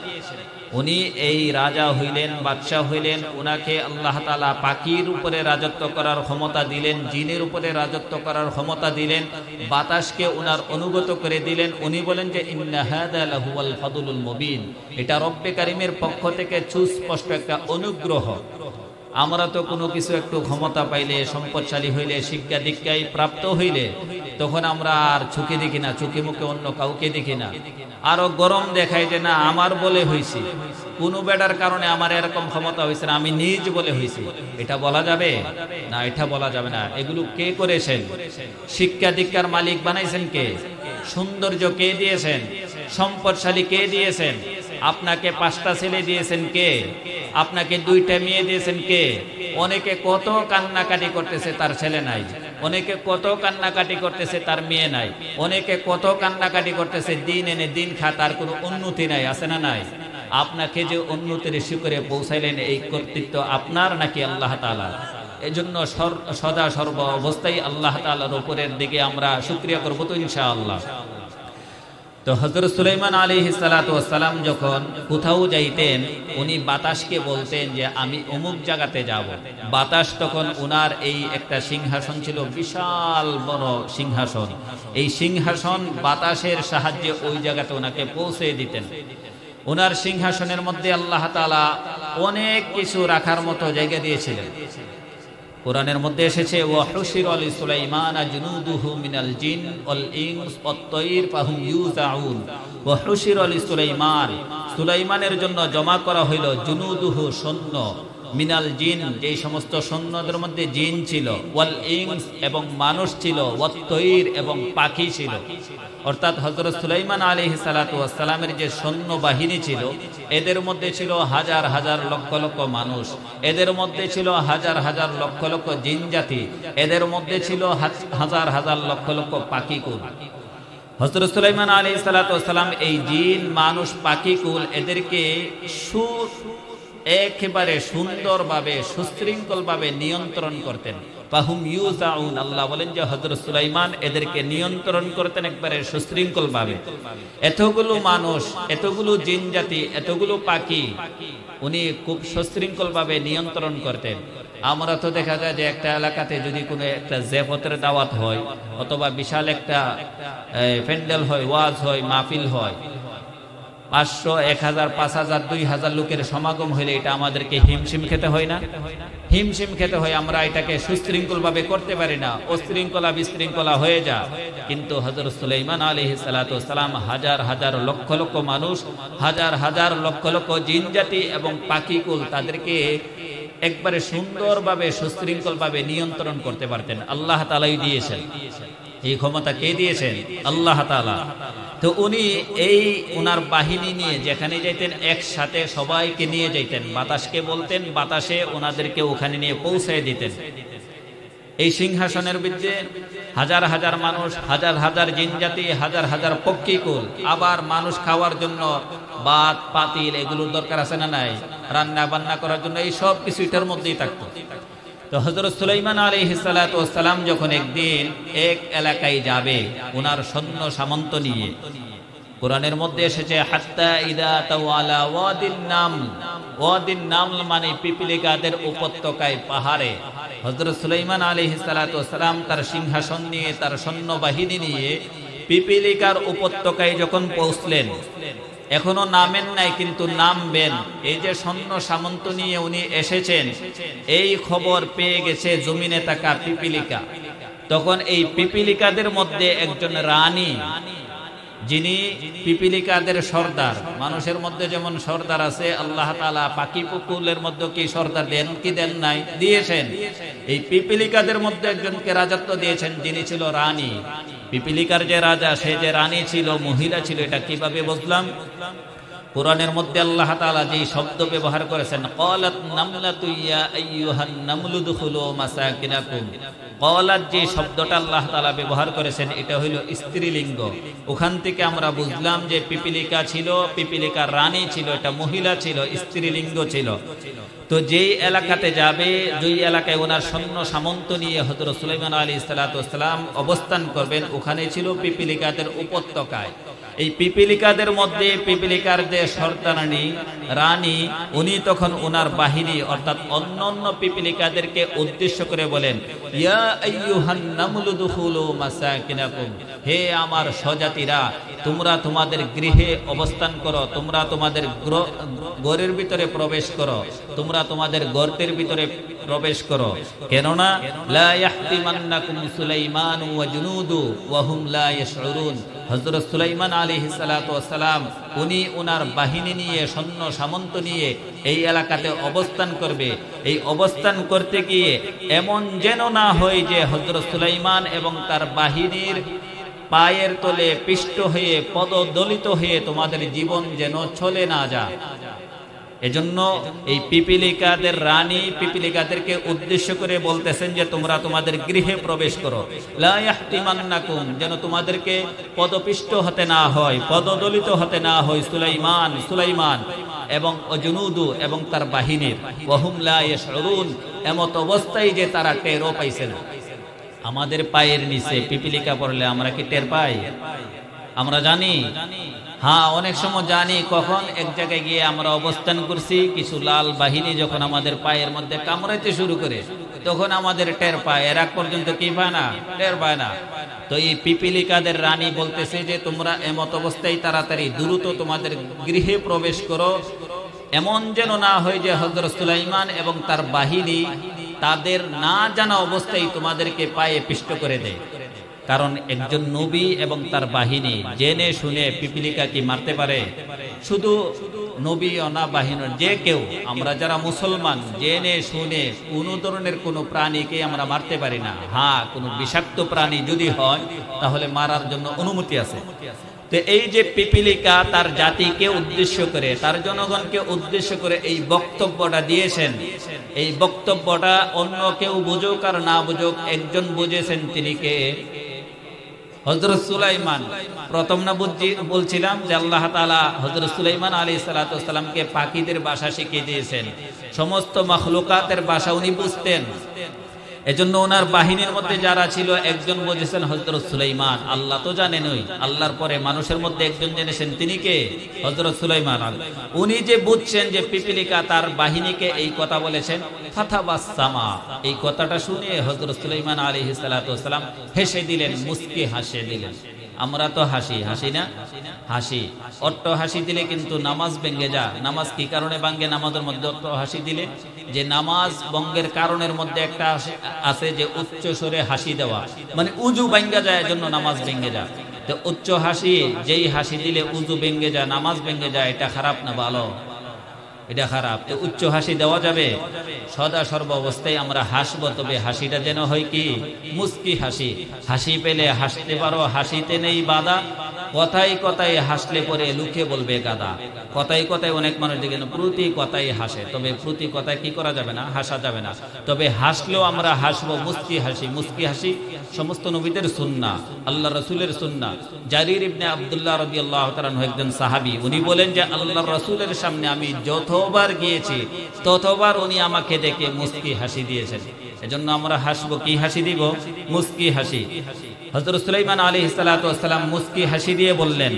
উনি এই রাজা হইলেন, বাদশাহ হইলেন, উনাকে আল্লাহ তাআলা পাখির উপরে রাজত্ব করার ক্ষমতা দিলেন, জিনের উপরে রাজত্ব করার ক্ষমতা দিলেন, বাতাসকে উনার অনুগত করে দিলেন। উনি বলেন যে ইন্না হাদা লাহুয়াল ফাদলুল মুবিন, এটা রব্বে কারীমের পক্ষ থেকে সুস্পষ্ট একটা অনুগ্রহ। আমরা তো কোনো কিছু একটু ক্ষমতা পাইলে, সম্পদশালী হইলে, শিক্ষা দীক্ষায় প্রাপ্ত হইলে তখন আমরা আর চোখে দেখি না, চোখে মুখে অন্য কাউকে দেখি না, আরো গরম দেখাই যে না আমার বলে হইছি, কোন বেটার কারণে আমার এরকম ক্ষমতা হয়েছে না, আমি নিজ বলে হইছি। এটা বলা যাবে না, এটা বলা যাবে না। এগুলো কে করেছেন? শিক্ষা দীক্ষার মালিক বানাইছেন কে? সৌন্দর্য কে দিয়েছেন? সম্পদশালী কে দিয়েছেন? আপনাকে 5টা ছেলে দিয়েছেন কে? আপনাকে 2টা মেয়ে দিয়েছেন কে? অনেকে কত কান্নাকাটি করতেছে তার ছেলে নাই, অনেকে কত কান্নাকাটি করতেছে তার মেয়ে নাই, অনেকে কত কান্নাকাটি করতেছে দিন এনে দিন খা, তার কোনো উন্নতি নাই, আছে না নাই? আপনাকে যে উন্নতির শিখরে পৌঁছাইলেন, এই কর্তৃত্ব আপনার নাকি আল্লাহ তাআলার? এজন্য সদা সর্ব অবস্থায় আল্লাহ তাআলার উপরের দিকে আমরা শুকরিয়া করব তো ইনশাআল্লাহ। তো হযরত সুলাইমান আলাইহিস সালাতু ওয়াস সালাম যখন কোথাও যাইতেন, উনি বাতাসকে বলতেন যে আমি অমুক জায়গাতে যাব। বাতাস তখন উনার এই একটা সিংহাসন ছিল, বিশাল বড় সিংহাসন। এই সিংহাসন বাতাসের সাহায্যে ওই জায়গাতে ওনাকে পৌঁছে দিতেন। ওনার সিংহাসনের মধ্যে আল্লাহ তাআলা অনেক কিছু রাখার মতো জায়গা দিয়েছিলেন। কোরআনের মধ্যে এসেছে ওয়াহুশিরা লিসুলাইমানা জুনুদুহু মিনাল জিন ওয়াল ইনস ওয়াত তায়র ফাহুম ইউজাউন। ওয়াহুশিরা লিসুলাইমান, সুলাইমানের জন্য জমা করা হইল জুনুদুহু সৈন্য, মিনাল জিন যেই সমস্ত সৈন্যদের মধ্যে জিন ছিল, ওয়াল ইনস এবং মানুষ ছিল, ওয়াত তায়র এবং পাখি ছিল। অর্থাৎ হযরত সুলাইমান আলাইহিস সালাতু ওয়াস সালামের যে সৈন্য বাহিনী ছিল এদের মধ্যে ছিল হাজার হাজার লক্ষ লক্ষ মানুষ, এদের মধ্যে ছিল হাজার হাজার লক্ষ লক্ষ জিন জাতি, এদের মধ্যে ছিল হাজার হাজার লক্ষ লক্ষ পাখিকুল। হযরত সুলাইমান আলাইহিস সালাতু ওয়াস সালাম এই জিন মানুষ পাখিকুল এদেরকে একেবারে সুন্দরভাবে সুশৃঙ্খলভাবে নিয়ন্ত্রণ করতেন। ফাহুম ইউজাউন, আল্লাহ বলেন যে হযরত সুলাইমান এদেরকে নিয়ন্ত্রণ করতেন একবারে সুশৃঙ্খলভাবে। এতগুলো মানুষ, এতগুলো জিন জাতি, এতগুলো পাখি উনি খুব সুশৃঙ্খলভাবে নিয়ন্ত্রণ করতেন। আমরা তো দেখা যায় যে একটা এলাকাতে যদি কোনো একটা জেফতের দাওয়াত হয় অথবা বিশাল একটা প্যান্ডেল হয়, ওয়াজ হয়, মাহফিল হয়, 500, 1000, 5000, 2000 লোকের সমাগম হইলে এটা আমাদেরকে হিমশিম খেতে হয় না? হিমশিম খেতে হয়, আমরা এটাকে সুশৃঙ্খল ভাবে করতে পারি না, অশৃঙ্খলা বিশৃঙ্খলা হয়ে যায়। কিন্তু হযরত সুলাইমান আলাইহিস সালাতু ওয়াস সালাম হাজার হাজার লক্ষ লক্ষ মানুষ, হাজার হাজার লক্ষ লক্ষ জিন জাতি এবং পাখিকুল তাদেরকে একবারে সুন্দরভাবে সুশৃঙ্খলভাবে নিয়ন্ত্রণ করতে পারতেন। আল্লাহ তাআলাই দিয়েছেন এই ক্ষমতা। কে দিয়েছেন? আল্লাহ তাআলা। তো উনি এই উনার বাহিনী নিয়ে যেখানে যাইতেন একসাথে সবাইকে নিয়ে যাইতেন, বাতাসকে বলতেন, বাতাসে ওনাদেরকে ওখানে নিয়ে পৌঁছায় দিতেন। এই সিংহাসনের মধ্যে হাজার হাজার মানুষ, হাজার হাজার জিনজাতি, হাজার হাজার পক্ষীকুল, আবার মানুষ খাওয়ার জন্য ভাত পাতিল এগুলোর দরকার আছে না নাই, রান্না বান্না করার জন্য এই সব কিছু এটার মধ্যেই থাকতো। তো হযরত সুলাইমান আলাইহিস সালাতু ওয়াস সালাম যখন একদিন এক এলাকায় যাবে ওনার সৈন্য সামন্ত নিয়ে, কোরআনের মধ্যে এসেছে হাত্তা ইদা তাওয়ালা ওয়াদিন নামল। ওয়াদিন নামল মানে পিপিলিকাদের উপত্যকায়, পাহাড়ে হযরত সুলাইমান আলাইহিস সালাতু ওয়াস সালাম তার সিংহাসন নিয়ে তার সৈন্য বাহিনী নিয়ে পিপিলিকার উপত্যকায় যখন পৌঁছলেন, এখনো নামেন নাই কিন্তু নামবেন, এই যে সৈন্য সামন্ত নিয়ে উনি এসেছেন এই খবর পেয়ে গেছে জমিনে থাকা পিপিলিকা। তখন এই পিপিলিকাদের মধ্যে একজন রানী, যিনি পিপিলিকাদের সর্দার, মানুষের মধ্যে যেমন সর্দার আছে আল্লাহ তাআলা পাখি পুকুলের মধ্যে কি সর্দার দেন কি দেন নাই? দিয়েছেন। এই পিপিলিকাদের মধ্যে একজনকে রাজত্ব দিয়েছেন যিনি ছিল রানী। পিপিলিকার যে রাজা সে যে রানী ছিল, মহিলা ছিল, এটা কিভাবে বুঝলাম? কোরআনের মধ্যে আল্লাহ তাআলা যে শব্দ ব্যবহার করেছেন ক্বালাত নামলাতু ইয়া আইয়ুহান নামলু দুখুলু মাসাকিনাকুম, ক্বালাত যে শব্দটা আল্লাহ তাআলা ব্যবহার করেছেন এটা হলো স্ত্রীলিঙ্গ। ওখান থেকে আমরা বুঝলাম যে পিপিলিকা ছিল, পিপিলিকার রানী ছিল, এটা মহিলা ছিল, স্ত্রীলিঙ্গ ছিল। তো যেই এলাকাতে যাবে, যেই এলাকায় ওনার সৈন্য সামন্ত নিয়ে হযরত সুলাইমান আলাইহিস সালাতু ওয়াস সালাম অবস্থান করবেন, ওখানে ছিল পিপিলিকাদের উপত্যকায়। এই পিপিলিকাদের মধ্যে পিপিলিকার যে সর্দারানী রানী, উনি তখন ওনার বাহিনী অর্থাৎ অন্যান্য পিপিলিকাদেরকে উদ্দেশ্য করে বলেন ইয়া আইয়ুহান নামলু দুখুলু মাসাকিনাকুম, হে আমার স্বজাতিরা তোমরা তোমাদের গৃহে অবস্থান করো, তোমরা তোমাদের ঘরের ভিতরে প্রবেশ করো, তোমরা তোমাদের গর্তের ভিতরে প্রবেশ করো। কেননা লা ইয়াহতিমান্নাকুম সুলাইমান ওয়া জুনুদু ওয়া হুম লা ইয়াশউরুন, হযরত সুলাইমান আলাইহিস সালাতু ওয়াস সালাম উনি ওনার বাহিনী নিয়ে সৈন্য সামন্ত নিয়ে এই এলাকাতে অবস্থান করবে। এই অবস্থান করতে গিয়ে এমন যেন না হয় যে হযরত সুলাইমান এবং তার বাহিনীর পায়ের তলে পিষ্ট হয়ে পদদলিত হয়ে তোমাদের জীবন যেন চলে না যায়। এজন্য এই পিপিলিকাদের রানী পিপিলিকাদেরকে উদ্দেশ্য করে বলতেছেন যে তোমরা তোমাদের গৃহে প্রবেশ করো, লা ইয়াহতিমান্নাকুম, যেন তোমাদেরকে পদপিষ্ট হতে না হয়, পদদলিত হতে না হয় সুলাইমান এবং জুনুদু এবং তার বাহিনীর, ওয়া হুম লা ইয়াশউরুন, এমত অবস্থায় যে তারা টেরও পাইছে না। আমাদের পায়ের নিচে পিপিলিকা পড়লে আমরা কি টের পাই? আমরা জানি? হ্যাঁ, অনেক সময় জানি। কখন এক জায়গায় গিয়ে আমরা অবস্থান করছি, কিছু লাল বাহিনী যখন আমাদের পায়ের মধ্যে কামড়াইতে শুরু করে তখন আমাদের টের পায়, এর আগ পর্যন্ত কি পায় না, টের পায় না। তো এই পিপিলিকাদের রানী বলতেছে যে তোমরা এমত অবস্থায় তাড়াতাড়ি দ্রুত তোমাদের গৃহে প্রবেশ করো, এমন যেন না হয় যে হযরত সুলাইমান এবং তার বাহিনী তাদের না জানা অবস্থায় তোমাদেরকে পায়ে পিষ্ট করে দেয়। কারণ একজন নবী এবং তার বাহিনী জেনে শুনে পিপিলিকা কি মারতে পারে? শুধু নবী না বাহিনী, যে কেউ, আমরা যারা মুসলমান জেনে শুনে কোনো ধরনের কোনো প্রাণীকে আমরা মারতে পারি না। হ্যাঁ, কোনো বিষাক্ত প্রাণী যদি হয় তাহলে মারার জন্য অনুমতি আছে। তো এই যে পিপিলিকা তার জাতিকে উদ্দেশ্য করে, তার জনগণকে উদ্দেশ্য করে এই বক্তব্যটা দিয়েছেন, এই বক্তব্যটা অন্য কেউ বুঝুক আর না বুঝুক, একজন বুঝেছেন, তিনি কে? হযরত সুলাইমান। প্রথম না বলছিলাম যে আল্লাহ তাআলা হযরত সুলাইমান আলাইহিস সালাতু ওয়াস সালামকে পাখিদের ভাষা শিখিয়ে দিয়েছেন, সমস্ত মাখলুকাতের ভাষা উনি বুঝতেন। এজন্য ওনার বাহিনীর মধ্যে যারা ছিল, একজন বুঝেছেন হযরত সুলাইমান। আল্লাহ তো জানেনই, আল্লাহর পরে মানুষের মধ্যে একজন জেনেছেন, তিনি কে? হযরত সুলাইমান। উনি যে বুঝছেন যে পিপিলিকা তার বাহিনীকে এই কথা বলেছেন, ফাতাবাসসামা, এই কথাটা শুনে হযরত সুলাইমান আলাইহিস সালাতু ওয়াস সালাম হেসে দিলেন, মুস্কি হাসে দিলেন। আমরা তো হাসি, হাসি না? হাসি, অট্ট হাসি দিলে কিন্তু নামাজ ভেঙে যায়। নামাজ কি কারণে ভাঙে? নামাজের মধ্যে অট্ট হাসি দিলে, যে নামাজ ভঙ্গের কারণের মধ্যে একটা আছে যে উচ্চ স্বরে হাসি দেওয়া, মানে উজু ভেঙে যায়, এজন্য নামাজ ভেঙে যায়। তো উচ্চ হাসি, যেই হাসি দিলে উজু ভেঙে যায়, নামাজ ভেঙে যায়, এটা খারাপ না ভালো? এটা খারাপ। তো উচ্চ হাসি দেওয়া যাবে? সদা সর্ব অবস্থায় আমরা হাসবো, তবে হাসিটা যেন হয় কি? মুস্কি হাসি। হাসি পেলে হাসতে পারো, হাসিতে নেই বাধা। কথায় কথায় হাসলে পরে লুকে বলবে গাদা। কথায় কথায় অনেক মানুষ দেখেন প্রতি কথায় হাসে, তবে প্রতি কথায় কি করা যাবে না? হাসা যাবে না। তবে হাসলেও আমরা হাসবো মুস্কি হাসি। মুস্কি হাসি সমস্ত নবীদের সুন্নাহ, আল্লাহ রাসূলের সুন্নাহ। জারির ইবনে আব্দুল্লাহ রাদিয়াল্লাহু তাআলা একজন সাহাবী, উনি বলেন যে আল্লাহর রাসূলের সামনে আমি যতবার গিয়েছি ততবার উনি আমাকে দেখে মুস্কি হাসি দিয়েছেন। এজন্য আমরা হাসবো, কি হাসি দিব? মুস্কি হাসি। হযরত সুলাইমান আলাইহিস সালাতু ওয়াস সালাম মুস্কি হাসি দিয়ে বললেন,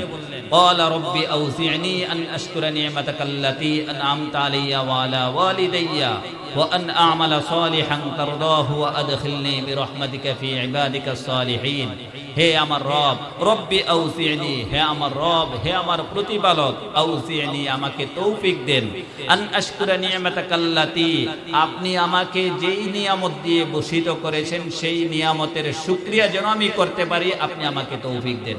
ক্বালা রাব্বি আউযি'নি আন আশকুরা নি'মাতাকাল্লাতী আন'আমতা আলাইয়া ওয়া আলা ওয়ালিদাইয়া ওয়া আন আ'মালা সালিহান তারদাহু ওয়া আদখিলনি বিরহমাতিকা ফি ইবাদিকাস সালিহিন। হে আমার রব, রব্বি আউযি'নি, হে আমার রব, হে আমার প্রতিপালক, আউযি'নি, আমাকে তৌফিক দেন, আন আশকুরা নি'মাতাকাল্লাতী, আপনি আমাকে যেই নিয়ামত দিয়ে ভূষিত করেছেন সেই নিয়ামতের শুকরিয়া যেন আমি করতে পারি, আপনি আমাকে তৌফিক দেন।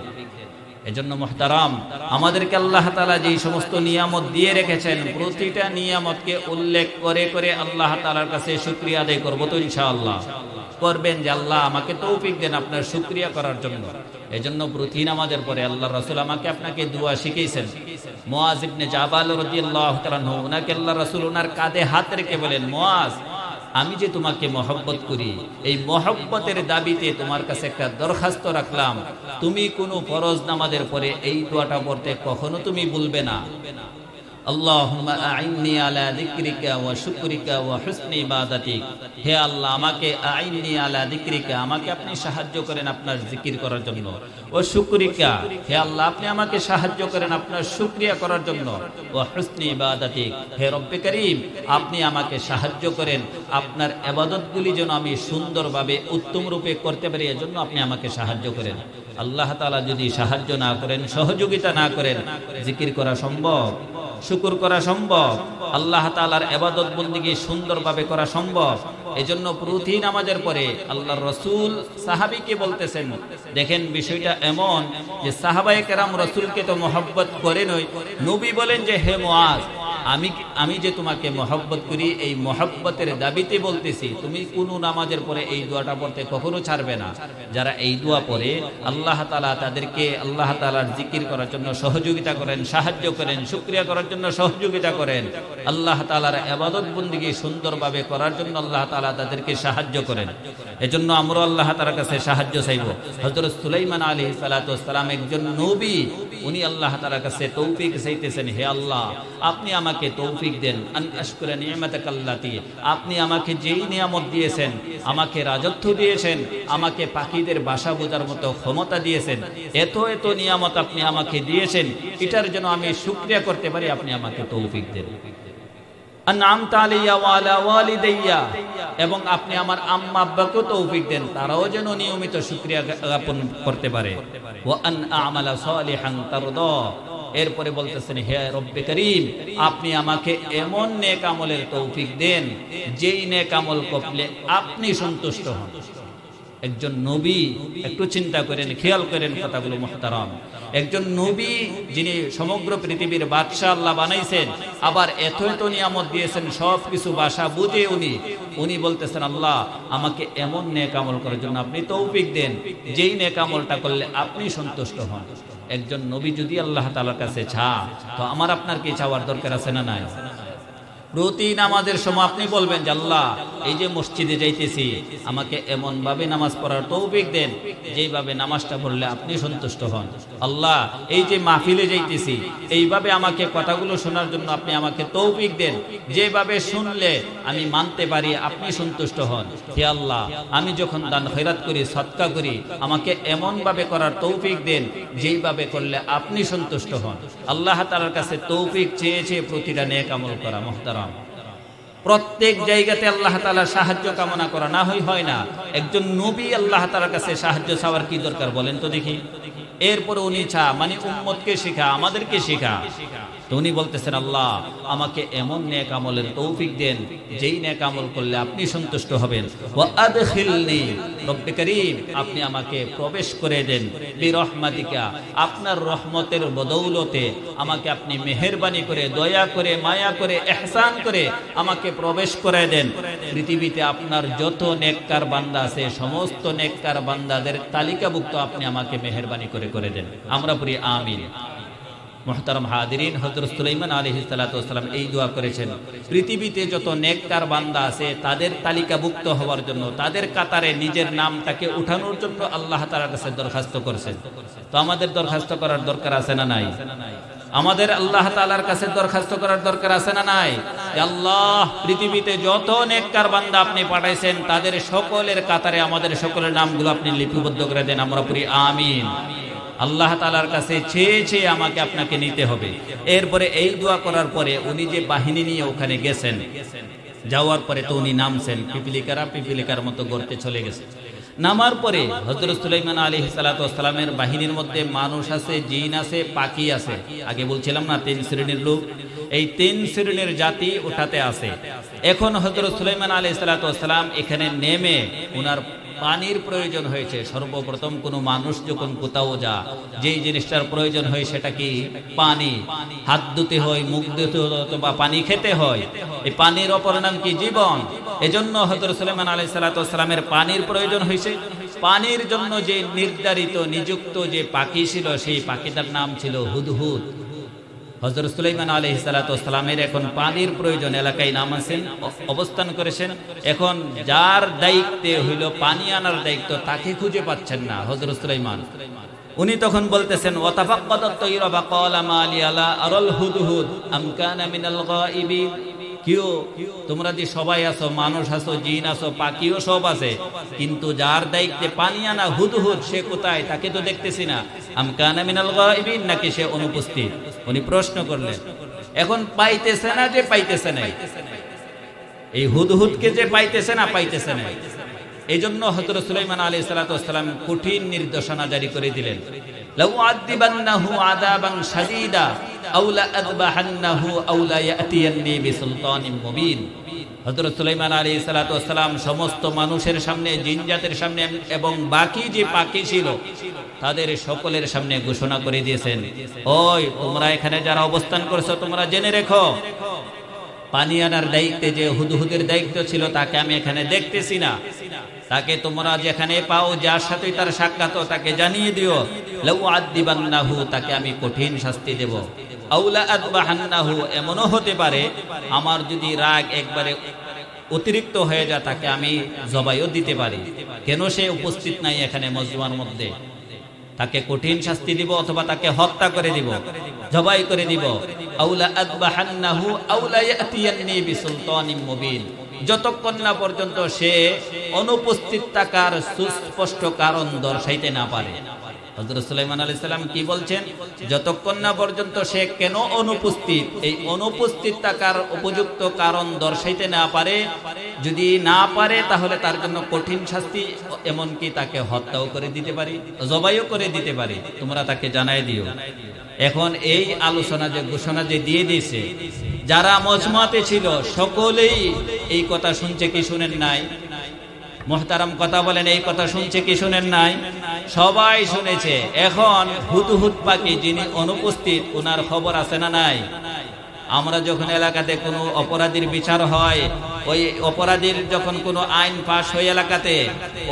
এজন্য মুহতারাম, আমাদেরকে আল্লাহ তাআলা যেই সমস্ত নিয়ামত দিয়ে রেখেছেন, প্রতিটা নিয়ামতকে উল্লেখ করে করে আল্লাহ তাআলার কাছে শুকরিয়া আদায় করব। তো ইনশাআল্লাহ করবেন যে আল্লাহ আমাকে তৌফিক দেন আপনার শুকরিয়া করার জন্য। এজন্য প্রতি নামাজের পরে আল্লাহর রাসূল আমাকে আপনাকে দোয়া শিখিয়েছেন। মুআজ ইবনে জাবাল রাদিয়াল্লাহু তাআলা আনহু, ওনাকে আল্লাহর রাসূল ওনার কাঁধে হাত রেখে বলেন, মুআজ, আমি যে তোমাকে মহব্বত করি, এই মহব্বতের দাবিতে তোমার কাছে একটা দরখাস্ত রাখলাম, তুমি কোনো ফরজ নামাজের পরে এই দোয়াটা পড়তে কখনো তুমি ভুলবে না। আল্লাহুম্মা আইন্নি আলা যিকরিকা ওয়া শুকরিকা ওয়া হুসনি ইবাদাতিক। হে আল্লাহ, আমাকে আইন্নি আলা যিকরিকা, আমাকে আপনি সাহায্য করেন আপনার জিকির করার জন্য। ও শুকরিকা, হে আল্লাহ, আপনি আমাকে সাহায্য করেন আপনার শুকরিয়া করার জন্য। ওয়া হুসনি ইবাদাতিক, হে রব্বে করিম, আপনি আমাকে সাহায্য করেন আপনার ইবাদতগুলি যেন আমি সুন্দরভাবে উত্তম রূপে করতে পারি, এজন্য আপনি আমাকে সাহায্য করেন। আল্লাহ তাআলা যদি সাহায্য না করেন, সহযোগিতা না করেন, জিকির করা সম্ভব? শুকর করা সম্ভব? আল্লাহ তাআলার ইবাদত বন্দেগী সুন্দরভাবে করা সম্ভব? এজন্য প্রতি নামাজের পরে আল্লাহর রাসূল সাহাবীকে বলতেছেন, দেখেন বিষয়টা এমন যে সাহাবায়ে কেরাম রাসূলকে তো মহব্বত করেনই, নবী বলেন যে হে মুআজ, আমি যে তোমাকে মহব্বত করি, এই মহব্বতের দাবিতে বলতেছি, তুমি কোন নামাজের পরে এই দোয়াটা পড়তে কখনো ছাড়বে না। যারা এই দোয়া পড়ে আল্লাহ তাআলা তাদেরকে আল্লাহ তাআলার জিকির করার জন্য সহযোগিতা করেন, সাহায্য করেন, শুকরিয়া করার জন্য সহযোগিতা করেন, আল্লাহ তাআলার ইবাদত বন্দেগী সুন্দরভাবে করার জন্য আল্লাহ তাআলা তাদেরকে সাহায্য করেন। এজন্য আমরা আল্লাহ তাআলার কাছে সাহায্য চাইব। হযরত সুলাইমান আলাইহিস সালাতু ওয়াস সালাম একজন নবী, উনি আল্লাহ তাআলার কাছে তৌফিক চাইতেছেন, হে আল্লাহ, আপনি আমাকে তৌফিক দেন, আন আশকুরা নি'মাতাকাল্লাতী, আপনি আমাকে যেই নিয়ামত দিয়েছেন, আমাকে রাজত্ব দিয়েছেন, আমাকে পাখিদের ভাষা বোঝার মতো ক্ষমতা দিয়েছেন, এত এত নিয়ামত আপনি আমাকে দিয়েছেন, এটার জন্য আমি শুকরিয়া করতে পারি, আপনি আমাকে তৌফিক দেন। আন'আমতা আলাইয়া ওয়া আলা ওয়ালিদাইয়া, এবং আপনি আমার আম্মা আব্বাকে তৌফিক দেন, তারাও যেন নিয়মিত শুকরিয়া জ্ঞাপন করতে পারে। ওয়া আন আ'মালা সালিহান তারদা, এরপরে বলতেছেন, হে রব্বে করিম, আপনি আমাকে এমন নেক আমলের তৌফিক দেন যেই নেক আমল করলে আপনি সন্তুষ্ট হন। একজন নবী, একটু চিন্তা করেন, খেয়াল করেন কথাগুলো মুহতারাম, একজন নবী যিনি সমগ্র পৃথিবীর বাদশাহ আল্লাহ বানাইছেন, আবার এত এত নিয়ামত দিয়েছেন, সবকিছু ভাষা বুঝে উনি বলতেছেন, আল্লাহ আমাকে এমন নেক আমল করার জন্য আপনি তৌফিক দেন যেই নেক আমলটা করলে আপনি সন্তুষ্ট হন। একজন নবী যদি আল্লাহ তাআলার কাছে তো আমার আপনার কি চাওয়ার দরকার আছে না নাই? প্রতি নামাজের সময় আপনি বলবেন যে আল্লাহ, এই যে মসজিদে যাইতেছি, আমাকে এমন ভাবে নামাজ পড়ার তৌফিক দেন যেইভাবে নামাজটা পড়লে আপনি সন্তুষ্ট হন। আল্লাহ, এই যে মাহফিলে যাইতেছি, এইভাবে আমাকে কথাগুলো শোনার জন্য আপনি আমাকে তৌফিক দেন যেভাবে শুনলে আমি মানতে পারি আপনি সন্তুষ্ট হন। হে আল্লাহ, আমি যখন দান খয়রাত করি, সদকা করি, আমাকে এমন ভাবে করার তৌফিক দেন যেইভাবে করলে আপনি সন্তুষ্ট হন। আল্লাহ তাআলার কাছে তৌফিক চেয়ে প্রতিটা নেক আমল করা। মুহতারাম, প্রত্যেক জায়গাতে আল্লাহ তাআলার সাহায্য কামনা করা না হয় না। একজন নবী আল্লাহ তাআলার কাছে সাহায্য চাওয়ার কি দরকার বলেন তো দেখি? এরপরে উনি মানে উম্মতকে শেখা, আমাদেরকে শেখা। তো উনি বলতেছেন, আল্লাহ আমাকে এমন নেক আমলের তৌফিক দেন যেই নেক আমল করলে আপনি সন্তুষ্ট হবেন। ওয়া আদখিলনি, রব্বে করিম আপনি আমাকে প্রবেশ করে দেন, বিরহমাতিকা, আপনার রহমতের বদৌলতে আমাকে আপনি মেহেরবানি করে, দয়া করে, মায়া করে, ইহসান করে আমাকে প্রবেশ করে দেন। পৃথিবীতে আপনার যত নেককার বান্দা আছে, সমস্ত নেককার বান্দাদের তালিকাভুক্ত আপনি আমাকে মেহেরবানি করে দেন। আমরা পড়ি আমিন। মুহতারাম হাদিরিন, হযরত সুলাইমান আলাইহিস সালাতু ওয়াস সালাম এই দোয়া করেছেন, পৃথিবীতে যত নেককার বান্দা আছে তাদের তালিকাভুক্ত হওয়ার জন্য, তাদের কাতারে নিজের নামটাকে উঠানোর জন্য আল্লাহ তাআলার কাছে দরখাস্ত করেছেন। তো আমাদের দরখাস্ত করার দরকার আছে না নাই? আমাদের আল্লাহ তাআলার কাছে দরখাস্ত করার দরকার আছে না নাই? আল্লাহ, পৃথিবীতে যত নেককার বান্দা আপনি পাঠাইছেন তাদের সকলের কাতারে আমাদের সকলের নামগুলো আপনি লিপিবদ্ধ করে দেন। আমরা পড়ি আমিন। আল্লাহ তাআলার কাছে চেয়ে আমাকে আপনাকে নিতে হবে। এরপরে এই দোয়া করার পরে উনি যে বাহিনী নিয়ে ওখানে গেছেন, যাওয়ার পরে তো উনি নামছেন, পিপিলিকার মতো গর্তে চলে গেছে। নামার পরে হযরত সুলাইমান আলাইহিস সালাতু ওয়াস সালামের বাহিনীর মধ্যে মানুষ আছে, জিন আছে, পাখি আছে। আগে বলছিলাম না 3 শ্রেণীর লোক, এই 3 শ্রেণীর জাতি ওঠাতে আছে। এখন হযরত সুলাইমান আলাইহিস সালাতু ওয়াস সালাম এখানে নেমে উনার পানির প্রয়োজন হয়েছে। সর্বপ্রথম কোনো মানুষ যখন কোথাও যেই জিনিসটার প্রয়োজন হয় সেটা কি? পানি। হাত ধুতে হয়, মুখ ধুতে হয়, অথবা পানি খেতে হয়। এই পানির অপর নাম কি? জীবন। এজন্য হযরত সুলাইমান আলাইহিস সালাতু ওয়াস সালামের পানির প্রয়োজন হয়েছে। পানির জন্য যে নির্ধারিত নিযুক্ত যে পাখি ছিল, সেই পাখিটার নাম ছিল হুদহুদ। হযরত সুলাইমান আলাইহিস সালাতু ওয়াস সালামের এখন পানির প্রয়োজন, এলাকায় নামাছেন, অবস্থান করেছেন। এখন যার দায়িত্বে হইল পানি আনার দায়িত্ব, তাকে খুঁজে পাচ্ছেন না হযরত সুলাইমান। উনি তখন বলতেছেন, ওয়াতাফাক্কাদাত তায়রা ফাকালা মা লি আলা আরাল হুদহুদ আম কানা মিনাল গায়িবিন। কিও তোমরা যে সবাই আছো, মানুষ আছো, জিন আছো, পাখিও সব আছে, কিন্তু যার দায়িত্বে পানি আনা হুদহুদ, সে কোথায়? তাকে তো দেখতেছি না। আম কানা মিনাল গায়িবিন, নাকি সে অনুপস্থিত? উনি প্রশ্ন করলেন। এখন পাইতেছে না যে পাইতেছে না, এই হুদহুদকে যে পাইতেছে না। এই জন্য হযরত সুলাইমান আলাইহিস সালাতু ওয়াস সালাম কঠিন নির্দেশনা জারি করে দিলেন, লাউ আযিবান্নাহু আযাবান শাদীদা আও লা আযবাহান্নাহু আও লা ইয়াতিয়ান্নি বিসুলতানিন মুবিন। হযরত সুলাইমান আলাইহিস সালাতু ওয়াস সালাম সমস্ত মানুষের সামনে, জিনজাতের সামনে এবং বাকি যে পাখি ছিল তাদের সকলের সামনে ঘোষণা করে দিয়েছেন, ওই তোমরা এখানে যারা অবস্থান করছো, তোমরা জেনে রেখো, পানি আনার দায়িত্বে যে হুদহুদের দায়িত্ব ছিল তাকে আমি এখানে দেখতেছি না। তাকে তোমরা যেখানে পাও, যার সাথে তার সাক্ষাৎ, তাকে জানিয়ে দিও, লাউ আযিবান্নাহু, তাকে আমি কঠিন শাস্তি দেব, আও লা আযবাহান্নাহু, এমনও হতে পারে আমার যদি রাগ একবারে অতিরিক্ত হয়ে যায়, তাকে আমি জবাইও দিতে পারি। কেন সে উপস্থিত নাই এখানে মজমার মধ্যে? তাকে কঠিন শাস্তি দিব, অথবা তাকে হত্যা করে দিব, জবাই করে দিব। আও লা আযবাহান্নাহু আও লা ইয়াতিয়ান্নি বিসুলতানিন মুবিন, যতক্ষণ না পর্যন্ত সে অনুপস্থিত থাকার সুস্পষ্ট কারণ দর্শাইতে না পারে। হযরত সুলাইমান আলাইহিস সালাম কি বলছেন? যতক্ষণ না পর্যন্ত সে কেন অনুপস্থিত, এই অনুপস্থিত থাকার উপযুক্ত কারণ দর্শাইতে না পারে, যদি না পারে তাহলে তার জন্য কঠিন শাস্তি, এমনকি তাকে হত্যাও করে দিতে পারি, জবাইও করে দিতে পারি, তোমরা তাকে জানাই দিও। এখন এই আলোচনা যে ঘোষণা যে দিয়ে দিয়েছে, যারা মজমাতে ছিল সকলেই এই কথা শুনছে কি শুনেন নাই? মুহতারাম কথা বলেন, এই কথা শুনছে কি শুনেন নাই? সবাই শুনেছে। এখন হুদহুদ পাখি যিনি অনুপস্থিত, ওনার খবর আছে না নাই? আমরা যখন এলাকাতে কোনো অপরাধীর বিচার হয়, ওই অপরাধীর যখন কোনো আইন পাশ হয় এলাকাতে,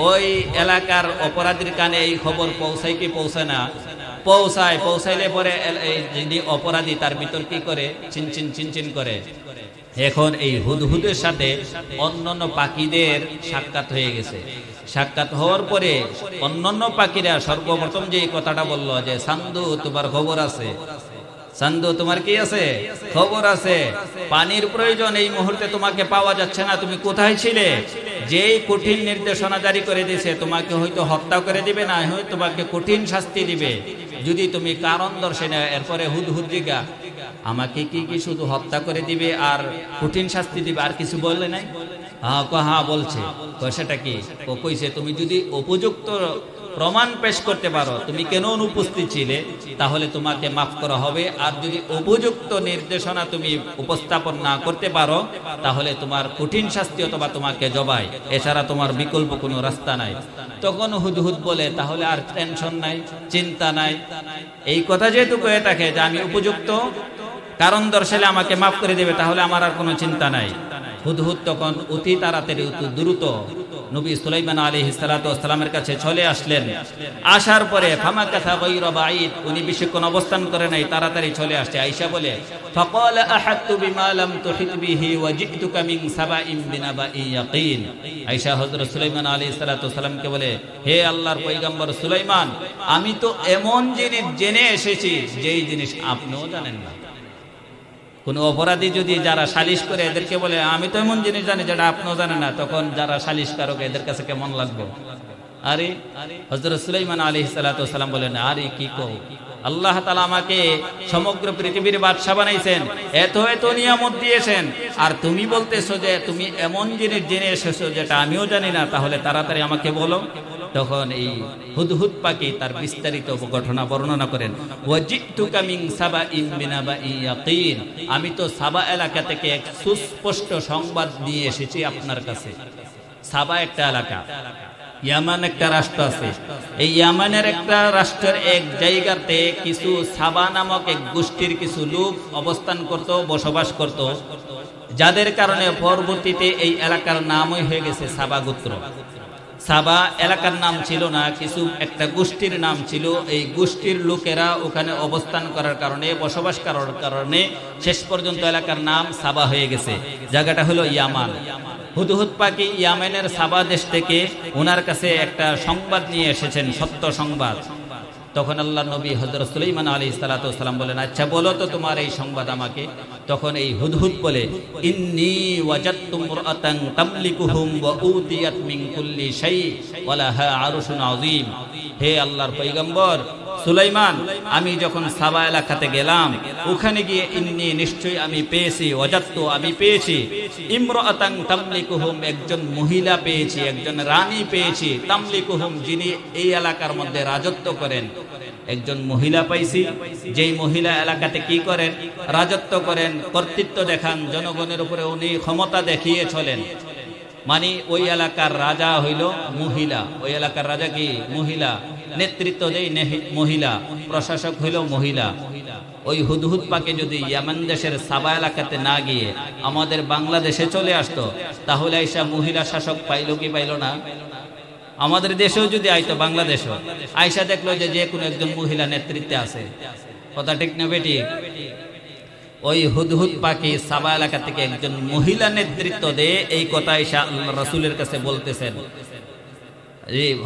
ওই এলাকার অপরাধীর কানে এই খবর পৌঁছায় কি পৌঁছায় না? পৌঁছায়। পৌঁছাইলে পরে যিনি অপরাধী তার ভিতর কি করে? চিনচিন চিনচিন করে। এখন এই হুদহুদের সাথে অন্যান্য পাখিদের সাক্ষাৎ হয়ে গেছে। সাক্ষাৎ হওয়ার পরে অন্যান্য পাখিরা সর্বপ্রথম যে কথাটা বললো যে সান্দু তোমার খবর আছে, সান্দু তোমার কি আছে? খবর আছে। পানির প্রয়োজন, এই মুহূর্তে তোমাকে পাওয়া যাচ্ছে না, তুমি কোথায় ছিলে? যেই কঠিন নির্দেশনা জারি করে দিয়েছে, তোমাকে হয়তো হত্যা করে দিবে, না হয়তো তোমাকে কঠিন শাস্তি দিবে যদি তুমি কারণ দর্শে না। এরপরে হুদহুদ জিজ্ঞা, আমাকে কি শুধু হত্যা করে দিবে আর কঠিন শাস্তি দিবে, আর কিছু বললে নাই? হ্যাঁ বলছে। সেটা কি? ও কইছে তুমি যদি উপযুক্ত প্রমাণ পেশ করতে পারো তুমি কেন অনুপস্থিত ছিলে, তাহলে তোমাকে মাফ করা হবে। আর যদি উপযুক্ত নির্দেশনা তুমি উপস্থাপন না করতে পারো, তাহলে তোমার কঠিন শাস্তি অথবা তোমাকে জবাই, এছাড়া তোমার বিকল্প কোনো রাস্তা নাই। তখন হুদহুদ বলে, তাহলে আর টেনশন নাই, চিন্তা নাই। এই কথা যেহেতু কয়ে থাকে যে আমি উপযুক্ত কারণ দর্শালে আমাকে মাফ করে দেবে, তাহলে আমার আর কোনো চিন্তা নাই। হুদহুদ তখন অতি তাড়াতাড়ি দ্রুত নবী সুলাইমান আলাইহিস সালাতু ওয়াস সালামের কাছে চলে আসলেন। আসার পরে ফামাকাথা গায়রা বাঈদ, উনি বেশিক্ষণ অবস্থান করে নাই, তাড়াতাড়ি চলে আসছে। আয়েশা বলে, ফাকালা আহাততু বিমা লাম তুহিত বিহি ওয়া জিতুকা মিন সাবাইন বিনাবাই ইয়াকিন। আয়েশা হযরত সুলাইমান আলাইহিস সালাতু ওয়াস সালামকে বলে, হে আল্লাহর পয়গম্বর সুলাইমান, আমি তো এমন জিনিস জেনে এসেছি যেই জিনিস আপনিও জানেন না। কোন অপরাধী যদি যারা সালিশ করে এদেরকে বলে আমি তো এমন জিনিস জানি যেটা আপনিও জানেন না, তখন যারা সালিশকারক এদের কাছে কেমন লাগবে? আরে হযরত সুলাইমান আলাইহিস সালাতু ওয়াস সালাম বলেন, আরে কি কও, আল্লাহ তাআলা আমাকে সমগ্র পৃথিবীর বাদশা বানাইছেন, এত এত নিয়ামত দিয়েছেন, আর তুমি বলতেছো যে তুমি এমন জিনিস জেনে এসেছো যেটা আমিও জানি না, তাহলে তাড়াতাড়ি আমাকে বলো। তখন এই হুদহুদ পাখি তার বিস্তারিত ঘটনা বর্ণনা করেন। ওয়াজিতুকা মিন সাবাইন বিনাবাই ইয়াকিন, আমি তো সাবা এলাকা থেকে এক সুস্পষ্ট সংবাদ নিয়ে এসেছি আপনার কাছে। সাবা একটা এলাকা, ইয়ামান একটা রাষ্ট্র আছে। এই ইয়ামানের একটা রাষ্ট্রের এক জায়গাতে কিছু সাবা নামক এক গোষ্ঠীর কিছু লোক অবস্থান করত, বসবাস করত, যাদের কারণে পরবর্তীতে এই এলাকার নামই হয়ে গেছে সাবা গোত্র। সাবা এলাকার নাম ছিল না, কিছু একটা গোষ্ঠীর নাম ছিল। এই গোষ্ঠীর লোকেরা ওখানে অবস্থান করার কারণে, বসবাস করার কারণে শেষ পর্যন্ত এলাকার নাম সাবা হয়ে গেছে। জায়গাটা হলো ইয়ামান। হুদহুদ পাখি ইয়ামেনের সাবা দেশ থেকে ওনার কাছে একটা সংবাদ নিয়ে এসেছেন, সত্য সংবাদ। তখন আল্লাহ নবী হযরত সুলাইমান আলাইহিস সালাতু ওয়াস সালাম বলেন, আচ্ছা বলো তো তোমার এই সংবাদ আমাকে। তখন এই হুদহুদ বলে, ইন্নী ওয়াজাদতু মুরআতান তামলিকুহুম ওয়া উতিয়াত মিন কুল্লি শাই ওয়া লাহা আরশুন আযীম। হে আল্লাহর পয়গম্বর সুলাইমান, আমি যখন সাবা এলাকাতে গেলাম, ওখানে গিয়ে ইন্নী নিশ্চয়ই আমি পেয়েছি, ওয়াজাদতু আমি পেয়েছি, ইমরাআতান তামলিকুহুম একজন মহিলা পেয়েছি, একজন রানী পেয়েছি, তামলিকুহুম যিনি এই এলাকার মধ্যে রাজত্ব করেন। একজন মহিলা পাইছি, যেই মহিলা এলাকাতে কি করেন? রাজত্ব করেন, কর্তৃত্ব দেখান, জনগণের উপরে উনি ক্ষমতা দেখিয়ে চলেন। মানে ওই এলাকার রাজা হইল মহিলা, ওই এলাকার রাজা কি মহিলা, নেতৃত্ব দেয় মহিলা, প্রশাসক হইল মহিলা। ওই হুদহুদ পাখি যদি ইয়ামান দেশের সাবা এলাকাতে না গিয়ে আমাদের বাংলাদেশে চলে আসতো, তাহলে আইসা মহিলা শাসক পাইল কি পাইল না? আমাদের দেশেও যদি আইতো, বাংলাদেশও আইসা দেখলো যে যে কোনো একজন মহিলা নেতৃত্বে আছে। কথা ঠিক না বেটি? ওই হুদহুদ পাখি সাবা এলাকা থেকে একজন মহিলা নেতৃত্ব দেয়, এই কথা আয়েশা আল্লাহর রাসূলের কাছে বলতেছেন,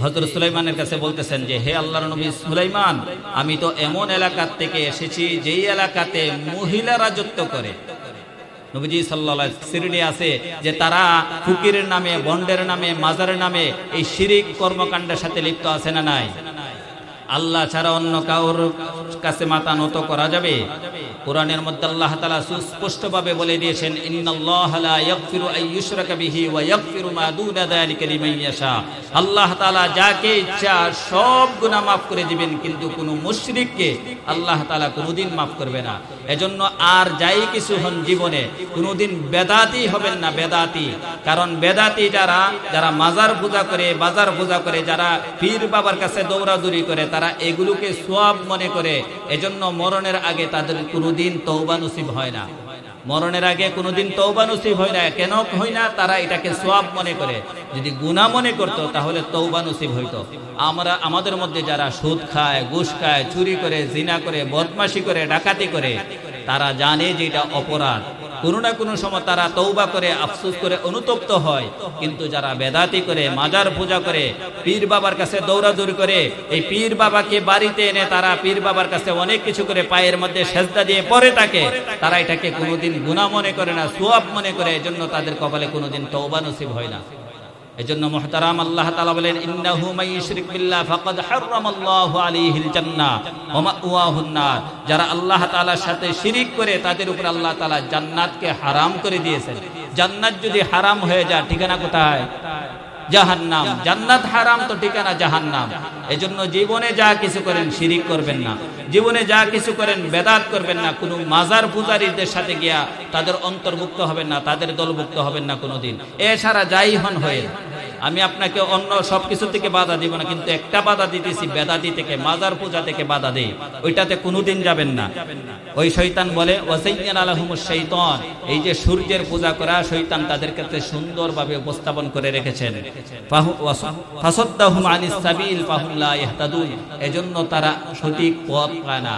হযরত সুলাইমানের কাছে বলতেছেন যে হে আল্লাহর নবী সুলাইমান, আমি তো এমন এলাকা থেকে এসেছি যেই এলাকাতে মহিলা রাজত্ব করে। নবীজি সাল্লাল্লাহু আলাইহি সিরিনে আছে যে তারা ফকিরের নামে, বন্ডের নামে, মাজারের নামে এই শিরিক কর্মকাণ্ডের সাথে লিপ্ত আছে না নাই? আল্লাহ ছাড়া অন্য কাউর কাছে মাথা নত করা যাবে? কোরআনের মধ্যে আল্লাহ তাআলা সুস্পষ্টভাবে বলে দিয়েছেন, ইন্নাল্লাহা লা ইয়াগফিরু আন ইউশরাকা বিহি ওয়া ইয়াগফিরু মা দুনা যালিকা লিমান ইয়াশা। আল্লাহ তাআলা যাকে ইচ্ছা সব গুনাহ মাফ করে দিবেন, কিন্তু কোনো মুশরিককে আল্লাহ তাআলা কোনোদিন মাফ করবে না। এজন্য আর যাই কিছু হন জীবনে কোনোদিন বেদাতি হবেন না, বেদাতি। কারণ বেদাতি যারা মাজার পূজা করে, বাজার পূজা করে, যারা পীর বাবার কাছে দৌড়াদৌড়ি করে, তারা এগুলোকে সওয়াব মনে করে। এজন্য মরণের আগে তাদের কোনোদিন তওবা নসিব হয় না। মরণের আগে কোনোদিন তওবা নসিব হয় না। কেন হয় না? তারা এটাকে সওয়াব মনে করে। যদি গুনাহ মনে করতো তাহলে তওবা নসিব হইতো। আমাদের মধ্যে যারা সুদ খায়, ঘুষ খায়, চুরি করে, জিনা করে, বদমাশি করে, ডাকাতি করে, তারা জানে যে এটা অপরাধ। কোনো না কোনো সময় তারা তওবা করে, আফসোস করে, অনুতপ্ত হয়। কিন্তু যারা বেদাতি করে, মাজার পূজা করে, পীর বাবার কাছে দৌড়াদৌড়ি করে, এই পীর বাবাকে বাড়িতে এনে তারা পীর বাবার কাছে অনেক কিছু করে পায়ের মধ্যে সেজদা দিয়ে পড়ে থাকে, তারা এটাকে কোনোদিন গুনাহ মনে করে না, সওয়াব মনে করে। এজন্য তাদের কপালে কোনোদিন তওবা নসিব হয় না। এজন্য মুহতারাম আল্লাহ তাআলা বলেন, ইন্নাহু মান ইউশরিক বিল্লাহ ফাকাদ হারামাল্লাহু আলাইহিল জান্নাহ ওয়া মাওয়াহুন নার। যারা আল্লাহ তাআলার সাথে শিরিক করে তাদের উপর আল্লাহ তাআলা জান্নাতকে হারাম করে দিয়েছেন। জান্নাত যদি হারাম হয়ে যায়, ঠিকানা কোথায়? জাহান্নাম। জান্নাত হারাম তো ঠিকানা জাহান্নাম। এজন্য জীবনে যা কিছু করেন শিরিক করবেন না, জীবনে যা কিছু করেন বেদাত করবেন না। কোনো মাজার পূজারীদের সাথে গিয়া তাদের অন্তর্ভুক্ত হবেন না, তাদের দলভুক্ত হবেন না কোনোদিন। এছাড়া যাই হন হয়ে, আমি আপনাকে অন্য সবকিছু থেকে বাধা দিব না, কিন্তু একটা বাধা দিতেছি, বেদাতি থেকে, মাজার পূজা থেকে বাধা দেই। ওইটাতে কোনোদিন যাবেন না। ওই শয়তান বলে, ওয়াসাইয়ানা লাহুমুশ শাইতান, এই যে সূর্যের পূজা করা, শয়তান তাদের কাছে সুন্দরভাবে উপস্থাপন করে রেখেছেন। ফাসাদ্দাহুম আনিস সাবিল ফাহুম লা ইহতাদুন। এজন্য তারা সঠিক পথ পায় না,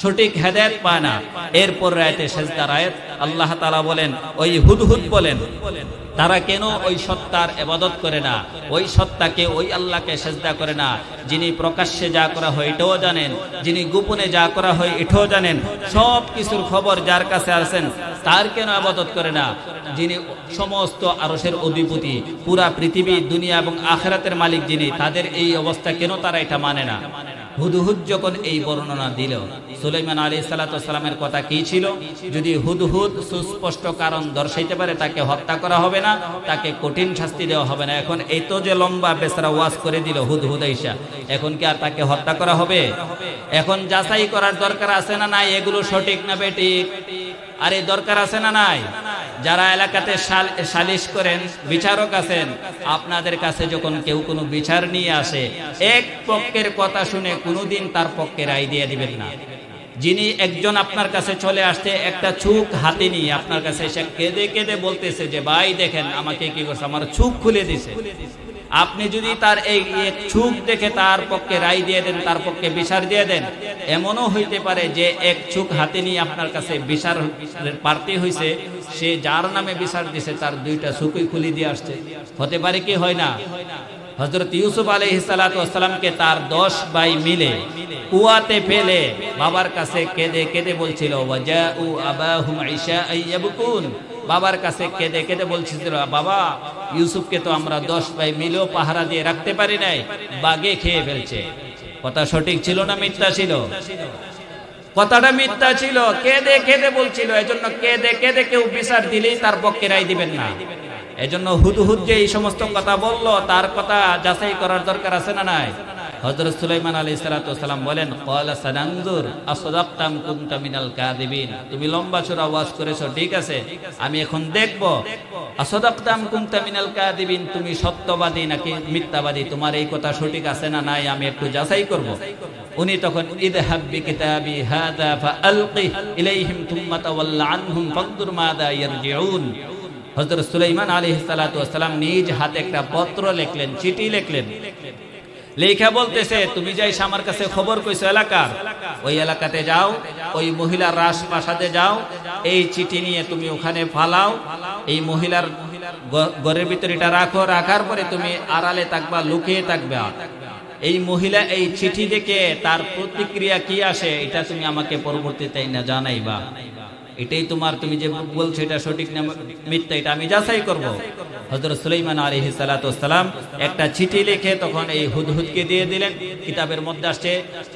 সঠিক হেদায়েত পায় না। এরপর রাতে সেজদার আয়াত আল্লাহ তাআলা বলেন, ওই হুদহুদ বলেন, তারা কেন ওই সত্তার ইবাদত করে না, ওই সত্তাকে, ওই আল্লাহকে সেজদা করে না, যিনি প্রকাশ্যে যা করা হয় এটাও জানেন, যিনি গোপনে যা করা হয় এটাও জানেন, সব কিছুর খবর যার কাছে আছেন, তার কেন ইবাদত করে না? যিনি সমস্ত আরশের অধিপতি, পুরা পৃথিবী, দুনিয়া এবং আখিরাতের মালিক যিনি, তাদের এই অবস্থা কেন তারা এটা মানে না? হুদহুদ যখন এই বর্ণনা দিল, সুলাইমান আলাইহিস সালাতু ওয়াস সালামের কথা কি ছিল? যদি হুদহুদ সুস্পষ্ট কারণ দর্শাইতে পারে, তাকে হত্যা করা হবে না, তাকে কঠিন শাস্তি দেওয়া হবে না। এখন এই তো যে লম্বা বেচারা ওয়াজ করে দিল হুদহুদ আইসা, এখন কি আর তাকে হত্যা করা হবে? এখন যাচাই করার দরকার আছে না নাই, এগুলো সঠিক না বেঠিক? আরে দরকার আছে না নাই? যারা এলাকাতে সালিশ করেন, বিচারক আছেন, আপনাদের কাছে যখন কেউ কোনো বিচার নিয়ে আসে, এক পক্ষের কথা শুনে কোনোদিন তার পক্ষে রায় দিয়ে দিবেন না। যিনি একজন আপনার কাছে চলে আসতে একটা চুক হাতে নিয়ে আপনার কাছে এসে কেঁদে কেঁদে বলতেছে যে ভাই দেখেন আমাকে কি করছে, আমার চুক খুলে দিছে, আপনি যদি তার এই চুক দেখে তার পক্ষে রায় দিয়ে দেন, তার পক্ষে বিচার দিয়ে দেন, এমনও হইতে পারে যে এক চুক হাতে নিয়ে আপনার কাছে বিচার প্রার্থী হয়েছে, সে যার নামে বিচার দিছে তার দুইটা চুকই খুলে দিয়ে আসছে। হতে পারে কি হয় না? হযরত ইউসুফ আলাইহিস সালাতু ওয়াস সালামকে তার 10 ভাই মিলে কুয়াতে ফেলে বাবার কাছে কেঁদে কেঁদে বলছিল, ওয়াজাউ আবাহুম ইশাআ ইয়াবকুন, বাবার কাছে কেঁদে কেঁদে বলছিল, বাবা ইউসুফকে তো আমরা 10 ভাই মিলেও পাহারা দিয়ে রাখতে পারি নাই, বাগে খেয়ে ফেলছে। কথা সঠিক ছিল না মিথ্যা ছিল? কথাটা মিথ্যা ছিল, কেঁদে কেঁদে বলছিল। এজন্য কেঁদে কেঁদে কেউ বিচার দিলেই তার পক্ষে রায় দিবেন না। এজন্য হুদহুদ যে এই সমস্ত কথা বলল, তার কথা যাচাই করার দরকার আছে না নাই? হযরত সুলাইমান আলাইহিস সালাতু ওয়াস সালাম বলেন, ক্বালা সানানজুর আসাদাকতাম কুনতা মিনাল কাযিবিন। তুমি লম্বা চড়া ওয়াজ করেছো, ঠিক আছে, আমি এখন দেখব আসাদাকতাম কুনতা মিনাল কাযিবিন, তুমি সত্যবাদী নাকি মিথ্যাবাদী, তোমার এই কথা সঠিক আছে না নাই, আমি একটু যাচাই করব। উনি তখন ইযহাব বিকিতাবি হাযা ফাআলকি ইলাইহিম থুম্মা তাওয়াল্লা আনহুম ফানজুর মাযা ইয়ারজিউন। হযরত সুলাইমান আলাইহিস সালাতু ওয়াস সালাম নিজ হাতে একটা পত্র লিখলেন, চিঠি লিখলেন, লেখা বলতেছে, তুমি যাই আমার কাছে খবর কইছো এলাকার, ওই এলাকাতে যাও, ওই মহিলার রাজপ্রাসাদে যাও, এই চিঠি নিয়ে তুমি ওখানে ফালাও, এই মহিলার ঘরের ভিতরে এটা রাখো, রাখার পরে তুমি আড়ালে থাকবা, লুকিয়ে থাকবা। এই মহিলা এই চিঠি দেখে তার প্রতিক্রিয়া কি আসে, এটা তুমি আমাকে পরবর্তীতে না জানাইবা। এটাই তুমি যে বলছো এটা সঠিক না মিথ্যা, এটা আমি যাচাই করব। হযরত সুলাইমান আলাইহিস সালাতু ওয়াস সালাম একটা চিঠি লিখে তখন এই হুদহুদকে দিয়ে দিলেন। কিতাবের মধ্যে আসছে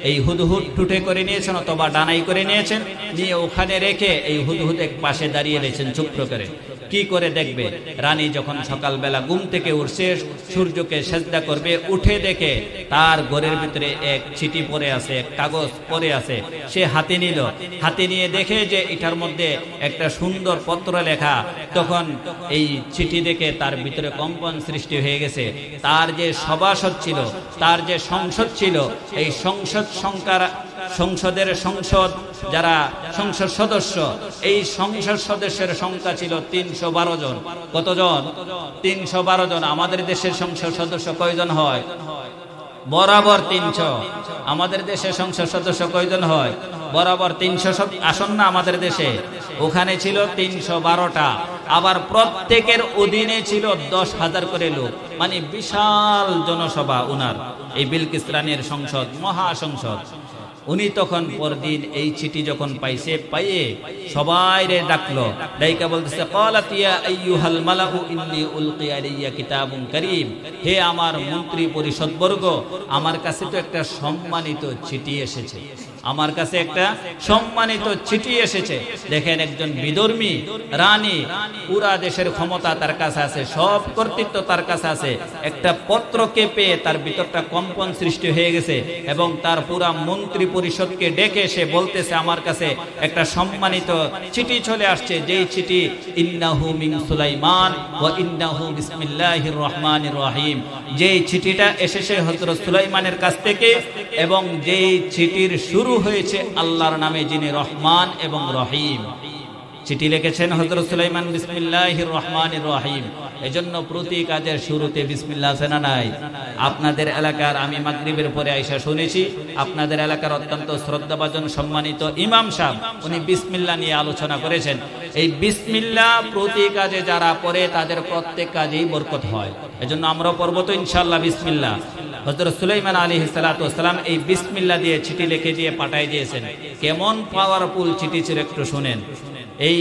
এই হুদহুদ ঠুটে করে নিয়েছেন অথবা ডানাই করে নিয়েছেন, নিয়ে ওখানে রেখে এই হুদহুদ এক পাশে দাঁড়িয়ে রয়েছেন চুপ করে। কি করে দেখবে? রানী যখন সকালবেলা ঘুম থেকে উঠছে, সূর্যকে সেজদা করবে, উঠে দেখে তার ঘরের ভিতরে এক চিঠি পড়ে আছে, এক কাগজ পড়ে আছে। সে হাতে নিল, হাতে নিয়ে দেখে যে এটার মধ্যে একটা সুন্দর পত্র লেখা। তখন এই চিঠি দেখে তার ভিতরে কম্পন সৃষ্টি হয়ে গেছে। তার যে সভাসদ ছিল, তার যে সংসদ ছিল, এই সংসদের সংসদ যারা সংসদ সদস্য, এই সংসদ সদস্যের সংখ্যা ছিল 312 জন। কতজন? 312 জন। আমাদের দেশের সংসদ সদস্য কয়জন হয়? বরাবর 300। আমাদের দেশে সংসদ সদস্য কয়জন হয়? বরাবর 300 আসন না আমাদের দেশে? ওখানে ছিল 312টা। আবার প্রত্যেকের অধীনে ছিল 10,000 করে লোক, মানে বিশাল জনসভা উনার। এই বিলকিস রানীর সংসদ, মহাসংসদ। উনি তখন পরদিন এই চিঠি যখন পাইছে, পাইয়ে সবাই রে ডাকলো, ডাইকা বলতেছে, ক্বালাত ইয়া আইয়ুহাল মালাউ ইন্নী উলকিয়া আলাইয়া কিতাবুন কারীম। হে আমার মন্ত্রী পরিষদ বর্গ, আমার কাছে তো একটা সম্মানিত চিঠি এসেছে, আমার কাছে একটা সম্মানিত চিঠি এসেছে। দেখেন, একজন বিধর্মী রানী, পুরা দেশের ক্ষমতা তার কাছে আছে, সব কর্তৃত্ব তার কাছে আছে। একটা পত্রকে পেয়ে তার ভিতরটা কম্পন সৃষ্টি হয়ে গেছে এবং তার পুরা মন্ত্রী পরিষদকে ডেকে সে বলতেছে, আমার কাছে একটা সম্মানিত চিঠি চলে আসছে, যেই চিঠি ইন্নাহু মিন সুলাইমান ওয়া ইন্নাহু বিসমিল্লাহির রহমানির রহিম। যেই চিঠিটা এসেছে হযরত সুলাইমানের কাছ থেকে এবং যেই চিঠির শুরু হয়েছে আল্লাহর নামে, যিনি রহমান এবং রহিম। চিঠি লিখেছেন হযরত সুলাইমান বিসমিল্লাহির রহমানির রহিম। এজন্য প্রতি কাজের শুরুতে বিসমিল্লাহ আছে না নাই? আপনাদের এলাকার, আমি মাগরিবের পরে আইসা শুনেছি, আপনাদের এলাকার অত্যন্ত শ্রদ্ধাভাজন সম্মানিত ইমাম সাহেব, উনি বিসমিল্লাহ নিয়ে আলোচনা করেছেন। এই বিসমিল্লাহ প্রতি কাজে যারা পড়ে তাদের প্রত্যেক কাজেই বরকত হয়। এজন্য আমরা পড়ব তো ইনশাআল্লাহ বিসমিল্লাহ। হযরত সুলাইমান আলাইহিস সালাতু ওয়াস সালাম এই বিসমিল্লাহ দিয়ে চিঠি লিখে দিয়ে পাঠিয়ে দিয়েছেন। কেমন পাওয়ারফুল চিঠি ছিল একটু শুনেন। এই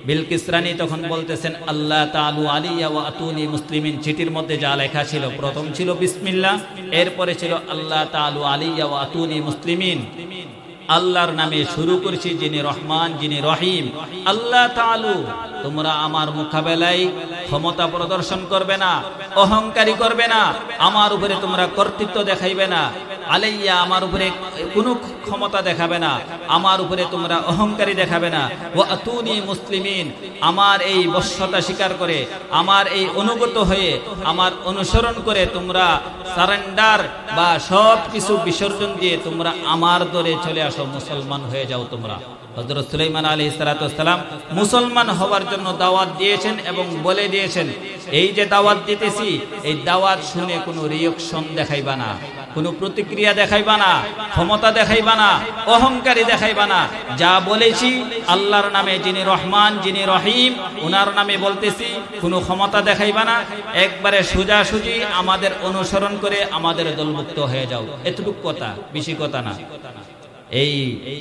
বিলকিস রানী তখন বলতেছেন, আল্লাহ তাআলু আলিয়া ওয়া আতুনি মুসলিমিন। চিঠির মধ্যে যা লেখা ছিল, প্রথম ছিল বিসমিল্লাহ, এরপরে ছিল আল্লাহ তাআলু আলিয়া ওয়া আতুনি মুসলিমিন। আল্লাহর নামে শুরু করেছি, যিনি রহমান, যিনি রহিম। আল্লাহ তাআলু, তোমরা আমার মোকাবেলায় ক্ষমতা প্রদর্শন করবে না, অহংকারী করবে না, আমার উপরে তোমরা কর্তৃত্ব দেখাইবে না। আলাইয়া, আমার উপরে কোনো ক্ষমতা দেখাবে না, আমার উপরে তোমরা অহংকারী দেখাবে না। ওয়া আতুনি মুসলিমিন, আমার এই বশ্যতা স্বীকার করে, আমার এই অনুগত হয়ে, আমার অনুসরণ করে তোমরা সারেন্ডার বা সব কিছু বিসর্জন দিয়ে তোমরা আমার দরে চলে আসো, মুসলমান হয়ে যাও তোমরা। হযরত সুলাইমান আলাইহিস সালাতু ওয়াস সালাম মুসলমান হওয়ার জন্য দাওয়াত দিয়েছেন এবং বলে দিয়েছেন, এই যে দাওয়াত দিতেছি, এই দাওয়াত শুনে কোনো রিঅ্যাকশন দেখাইবা না, কোনো প্রতিক্রিয়া দেখাইবা না, ক্ষমতা দেখাইবা না, অহংকারী দেখাইবা না। যা বলেছি আল্লাহর নামে, যিনি রহমান, যিনি রহিম, ওনার নামে বলতেছি, কোনো ক্ষমতা দেখাইবা না। একবারে সোজাসুজি আমাদের অনুসরণ করে আমাদের দলভুক্ত হয়ে যাও। এতটুকু কথা, বেশি কথা না। এই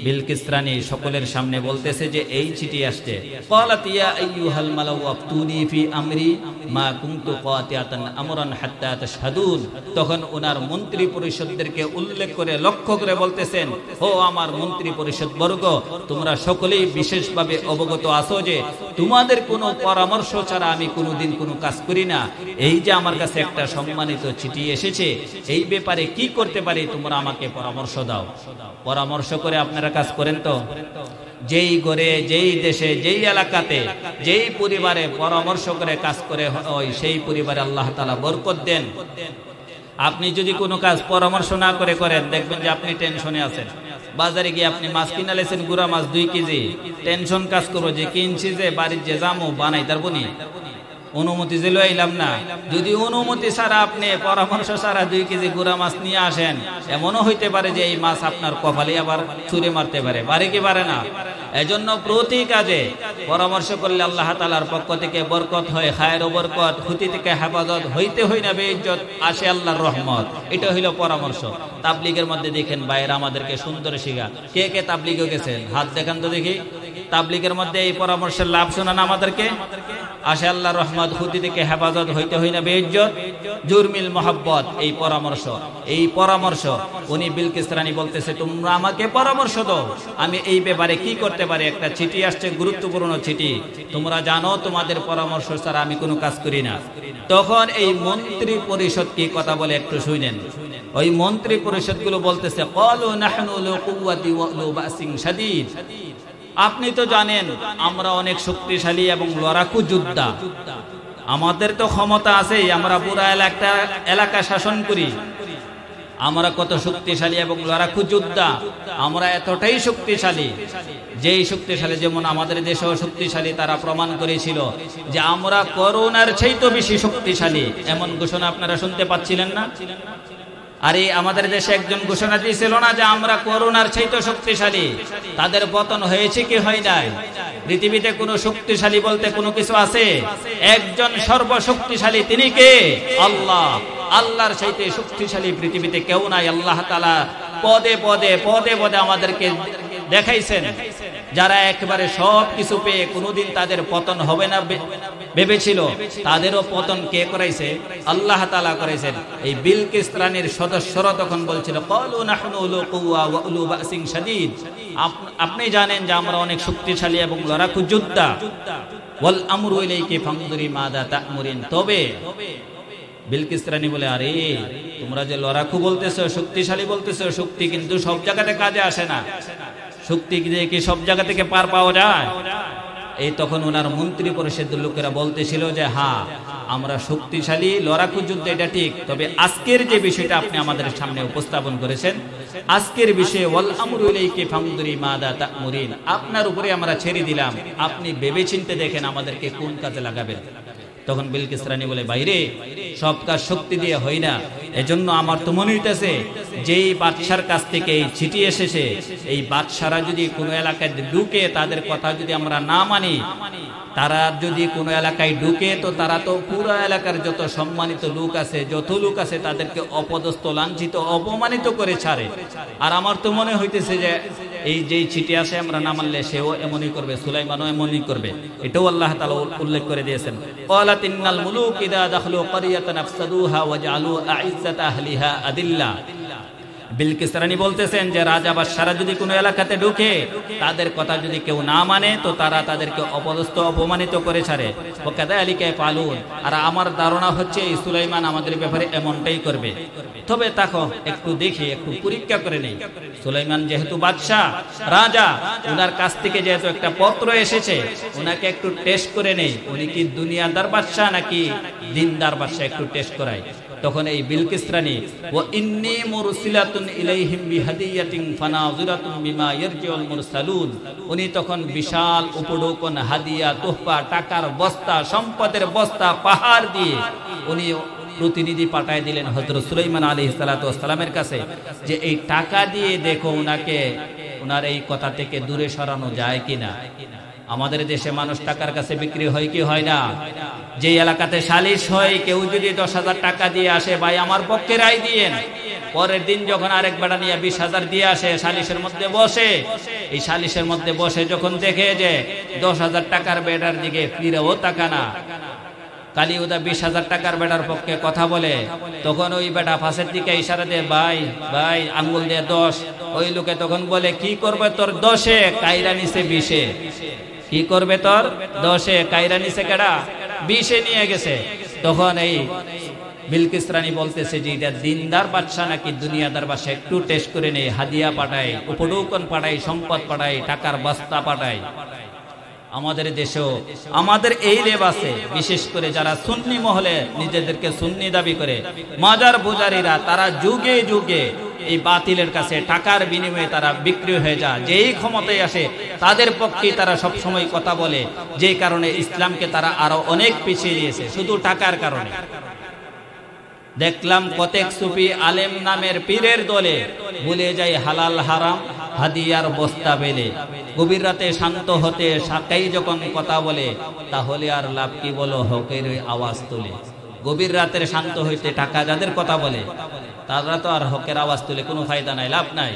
বিলকিস রানী সকলের সামনে বলতেছে যে এই চিঠি আসছে। ক্বালাত ইয়া আইয়ুহাল মালাউ আফতুনি ফি আমরি মা কুনতু কাতিয়াতান আমরান হাত্তা তাশহাদুন। তখন ওনার মন্ত্রী পরিষদদেরকে উল্লেখ করে, লক্ষ্য করে বলতেছেন, ও আমার মন্ত্রী পরিষদ বর্গ, তোমরা সকলেই বিশেষভাবে অবগত আছো যে তোমাদের কোনো পরামর্শ ছাড়া আমি কোনোদিন কোনো কাজ করি না। এই যে আমার কাছে একটা সম্মানিত চিঠি এসেছে, এই ব্যাপারে কি করতে পারি তোমরা আমাকে পরামর্শ দাও। পরামর্শ করে আপনারা কাজ করেন তো? যেই ঘরে, যেই দেশে, যেই এলাকাতে, যেই পরিবারে পরামর্শ করে কাজ করে হয়, সেই পরিবারে আল্লাহ তাআলা বরকত দেন। আপনি যদি কোনো কাজ পরামর্শ না করে করেন, দেখবেন যে আপনি টেনশনে আছেন। বাজারে গিয়ে আপনি মাছ কিনা লেছেন, গুড়া মাছ 2 কেজি, টেনশন কাজ করবো যে কিনছি যে বাড়ির যে জামু বানাই তারপর অনুমতি যে লইলাম না। যদি অনুমতি ছাড়া আপনি পরামর্শ ছাড়া 2 কেজি গুড়া মাছ নিয়ে আসেন, এমনও হইতে পারে যে এই মাছ আপনার কপালে আবার ছুঁড়ে মারতে পারে, পারে কি পারে না? এজন্য প্রতি কাজে পরামর্শ করলে আল্লাহ তাআলার পক্ষ থেকে বরকত হয়, খায়ের ও বরকত, ক্ষতি থেকে হেফাজত, হইতে হই না বেইজ্জত, আসে আল্লাহর রহমত। এটা হইল পরামর্শ। তাবলীগের মধ্যে দেখেন ভাইয়েরা আমাদেরকে সুন্দর শিখা। কে কে তাবলীগে গেছেন? হাত দেখান তো দেখি। তাবলীগের মধ্যে এই পরামর্শের লাভ শোনান আমাদেরকে। আসে আল্লাহর রহমত, খুদি থেকে হেফাজত হইতে হই না বেইজ্জত, জুরমিল মোহাব্বত। এই পরামর্শ উনি বিলকিস রানী বলতেছে, তোমরা আমাকে পরামর্শ দাও, আমি এই ব্যাপারে কি করতে পারি। একটা চিঠি আসছে, গুরুত্বপূর্ণ চিঠি, তোমরা জানো তোমাদের পরামর্শ ছাড়া আমি কোনো কাজ করি না। তখন এই মন্ত্রী পরিষদ কি কথা বলে একটু শুনেন। ওই মন্ত্রী পরিষদ গুলো বলতেছে, ক্বালু নাহনু লু কুওয়াতি ওয়া লু বাসিন শাদীদ। আপনি তো জানেন আমরা অনেক শক্তিশালী এবং লড়াকু যোদ্ধা, আমাদের তো ক্ষমতা আছে, আমরা পুরা এলাকা শাসন করি, আমরা কত শক্তিশালী এবং লড়াকু যোদ্ধা। আমরা এতটাই শক্তিশালী, যেই শক্তিশালী, যেমন আমাদের দেশেও শক্তিশালী, তারা প্রমাণ করেছিল যে আমরা করোনার চাইতে বেশি শক্তিশালী। এমন ঘোষণা আপনারা শুনতে পাচ্ছিলেন না? আরে আমাদের দেশে একজন ঘোষণা দিয়েছিল না যে আমরা করোনার চাইতে শক্তিশালী। তাদের পতন হয়েছে কি হয় নাই? পৃথিবীতে কোনো শক্তিশালী বলতে কোনো কিছু আছে? একজন সর্বশক্তিশালী, তিনি কে? আল্লাহ। আল্লাহর চাইতে শক্তিশালী পৃথিবীতে কেউ নাই। আল্লাহ তাআলা পদে পদে আমাদেরকে দেখাইছেন, যারা একেবারে সব কিছু পেয়ে কোনোদিন তাদের পতন হবে না ভেবেছিল, তাদেরও পতন কে করাইছে? আল্লাহ তাআলা করাইছেন। এই বিলকিস রানীর সদস্যরা তখন বলছিল, ক্বালু নাহনু উলু কুওয়া ওয়া উলু বাসিন শাদীদ। আপনি জানেন যে আমরা অনেক শক্তিশালী এবং লড়াকু যোদ্ধা। ওয়াল আমরু ইলাইকি ফানজুরি মাযা তা'মুরিন। তবে বিলকিস রানী বলে, আরে তোমরা যে লড়াকু বলতেছো, শক্তিশালী বলতেছো, শক্তি কিন্তু সব জায়গাতে কাজে আসে না। শক্তি দিয়ে কি সব জায়গা থেকে পার পাওয়া যায়? এই তখন ওনার মন্ত্রী পরিষদের লোকেরা বলতেছিল যে হ্যাঁ, আমরা শক্তিশালী, লড়াকু যুদ্ধ, এটা ঠিক। তবে আজকের যে বিষয়টা আপনি আমাদের সামনে উপস্থাপন করেছেন, আজকের বিষয়ে ওয়াল আমরু ইলাইকি ফানজুরি মাযা তা'মুরিন, আপনার উপরে আমরা ছেড়ে দিলাম, আপনি ভেবেচিন্তে দেখেন আমাদেরকে কোন কাজে লাগাবেন। তখন বিলকিস রানী বলে, বাইরে সব কাজ শক্তি দিয়ে হয় না। এজন্য আমার তো মনে হইতেছে যেই বাদশার কাছ থেকে এই চিঠি এসেছে, এই বাদশারা যদি কোনো এলাকায় ঢুকে, তাদের কথা যদি আমরা না মানি, তারা যদি কোনো এলাকায় ঢুকে, তো তারা তো পুরো এলাকার যত সম্মানিত লোক আছে, তাদেরকে অপদস্থ, লাঞ্ছিত, অপমানিত করে ছাড়ে। আর আমার তো মনে হইতেছে যে এই যেই চিঠি আসে আমরা না মানলে সেও এমনই করবে, সুলাইমানও এমনই করবে। এটাও আল্লাহ তাআলা উল্লেখ করে দিয়েছেন, ক্বালাত ইন্নাল মুলুক ইযা দাখলু ক্বরিয়াতান আফসাদুহা ওয়া জাআলু আ'ইজ্জাতা আহলিহা আদিল্লা। বিলকিস রানী বলতেছেন যে রাজা বাদশারা যদি কোনো এলাকাতে ঢুকে, তাদের কথা যদি কেউ না মানে, তো তারা তাদেরকে অপদস্থ, অপমানিত করে ছাড়ে। ওয়া কাযালিকা ইয়াফআলুন। আর আমার ধারণা হচ্ছে এই সুলাইমান আমাদের ব্যাপারে এমনটাই করবে। তবে তাকো একটু দেখি, একটু পরীক্ষা করে নেই। সুলাইমান যেহেতু বাদশাহ, রাজা, ওনার কাছ থেকে যেহেতু একটা পত্র এসেছে, ওনাকে একটু টেস্ট করে নেই, উনি কি দুনিয়াদার বাদশাহ নাকি দিনদার বাদশাহ, একটু টেস্ট করাই। তখন এই বিলকিস রানী, ওয়া ইন্নী মুরসিলাতুন ইলাইহিম বিহাদিয়াতিন ফানাযিরাতুন বিমা ইয়ারজিউল মুরসালুন, উনি তখন বিশাল উপঢৌকন, হাদিয়া, তোহফা, টাকার বস্তা, সম্পদের বস্তা পাহাড় দিয়ে উনি প্রতিনিধি পাঠায় দিলেন হযরত সুলাইমান আলাইহিস সালাতু ওয়াস সালামের কাছে, যে এই টাকা দিয়ে দেখো উনাকে, উনার এই কথা থেকে দূরে সরানো যায় কিনা। আমাদের দেশে মানুষ টাকার কাছে বিক্রি হয় কি হয় না? যে এলাকাতে সালিশ হয়, কেউ যদি 10,000 টাকা দিয়ে আসে, ভাই আমার পক্ষে রায় দিয়েন, পরের দিন যখন আরেক বেড়া নিয়ে 20,000 দিয়ে আসে, সালিশের মধ্যে বসে, এই সালিশের মধ্যে বসে যখন দেখে যে 10,000 টাকার বেড়ার দিকে ফিরেও তাকানা, কালি ওদা 20,000 টাকার বেড়ার পক্ষে কথা বলে, তখন ওই বেটা ফাঁসের দিকে ইশারা দিয়ে ভাই ভাই আঙ্গুল দিয়ে 10। ওই লোকে তখন বলে, কি করবে তোর 10-এ, কাইরা নিছে 20-এ। কি করবে তোর 10-এ, কাইরা নিছে কেডা 20-এ নিয়ে গেছে। তখন এই বিলকিস রানী বলতেছে যে এটা দিনদার বাদশা নাকি দুনিয়াদার বাদশা, একটু টেস্ট করে নেই। হাদিয়া পাঠায়, উপঢৌকন পাঠায়, সম্পদ পাঠায়, টাকার বস্তা পাঠায়। আমাদের দেশেও আমাদের এই লেবাসে, বিশেষ করে যারা সুন্নি মহলে নিজেদেরকে সুন্নি দাবি করে, মাজার পূজারীরা, তারা যুগে যুগে এই বাতিলের কাছে টাকার বিনিময়ে তারা বিক্রি হয়ে যায়। যেই ক্ষমতায় আসে তাদের পক্ষে তারা সব সময় কথা বলে, যেই কারণে ইসলামকে তারা আরো অনেক পিছিয়ে দিয়েছে, শুধু টাকার কারণে। দেখলাম কতেক সুফি আলেম নামের পীরের দলে ভুলে যায় হালাল হারাম, হাদিয়ার বস্তা বেলে। গভীর রাতে শান্ত হতে সাকাই যখন কথা বলে, তাহলে আর লাভ কি বলো, হকের আওয়াজ তোলে। গভীর রাতের শান্ত হইতে টাকা যাদের কথা বলে, তারা তো আর হকের আওয়াজ তুলে কোনো ফায়দা নাই, লাভ নাই।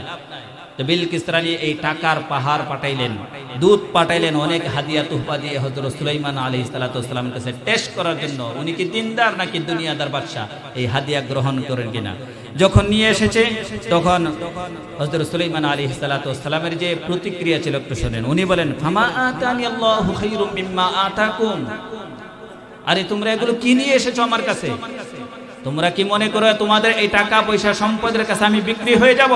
তো বিলকিস রানী এই টাকার পাহাড় পাঠাইলেন, দুধ পাঠাইলেন, অনেক হাদিয়া তুহফা দিয়ে হযরত সুলাইমান আলাইহিস সালাতু ওয়াস সালামের কাছে টেস্ট করার জন্য উনি কি দিনদার নাকি দুনিয়াদার বাদশা, এই হাদিয়া গ্রহণ করেন কিনা। যখন নিয়ে এসেছে তখন হযরত সুলাইমান আলাইহিস সালাতু ওয়াস সালামের যে প্রতিক্রিয়া ছিল একটু শুনেন। উনি বলেন, ফামা আতানি আল্লাহু খায়রুম মিম্মা আতাকুম, আরে তোমরা এগুলো কি নিয়ে এসেছো আমার কাছে? তোমরা কি মনে করো তোমাদের এই টাকা পয়সা সম্পদের কাছে আমি বিক্রি হয়ে যাব?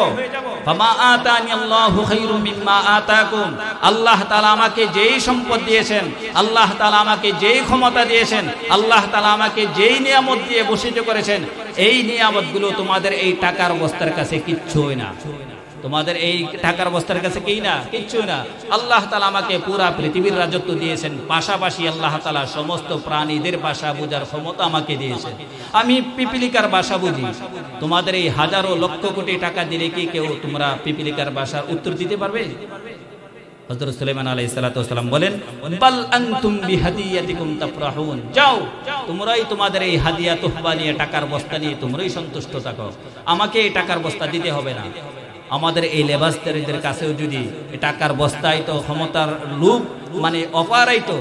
ফামা আতানি আল্লাহু খায়রুম মিম্মা আতাকুম, আল্লাহ তাআলা আমাকে যেই সম্পদ দিয়েছেন, আল্লাহ তাআলা আমাকে যেই ক্ষমতা দিয়েছেন, আল্লাহ তাআলা আমাকে যেই নিয়ামত দিয়ে ভূষিত করেছেন, এই নিয়ামতগুলো তোমাদের এই টাকার বস্তার কাছে কিচ্ছুই না। তোমাদের এই টাকার বস্তার কাছে কি না, কিচ্ছু না। আল্লাহ তাআলা আমাকে পুরা পৃথিবীর রাজত্ব দিয়েছেন, পাশাপাশি আল্লাহ তাআলা সমস্ত প্রাণীদের ভাষা বোঝার ক্ষমতা আমাকে দিয়েছেন। আমি পিপিলিকার ভাষা বুঝি। তোমাদের এই হাজারো লক্ষ কোটি টাকা দিলে কি কেউ তোমরা পিপিলিকার ভাষার উত্তর দিতে পারবে? হযরত সুলাইমান আলাইহিস সালাতু ওয়াস সালাম বলেন, বাল আনতুম বিহাদিয়াতিকুম তাফরাহুন, যাও তোমরাই তোমাদের এই হাদিয়া তোহফা নিয়ে, টাকার বস্তা নিয়ে তোমরাই সন্তুষ্ট থাকো, আমাকে এই টাকার বস্তা দিতে হবে না। আমাদের এই লেবাসদারীদের কাছেও যদি টাকার বস্তায় তো ক্ষমতার লোভ মানে অপারাইতো,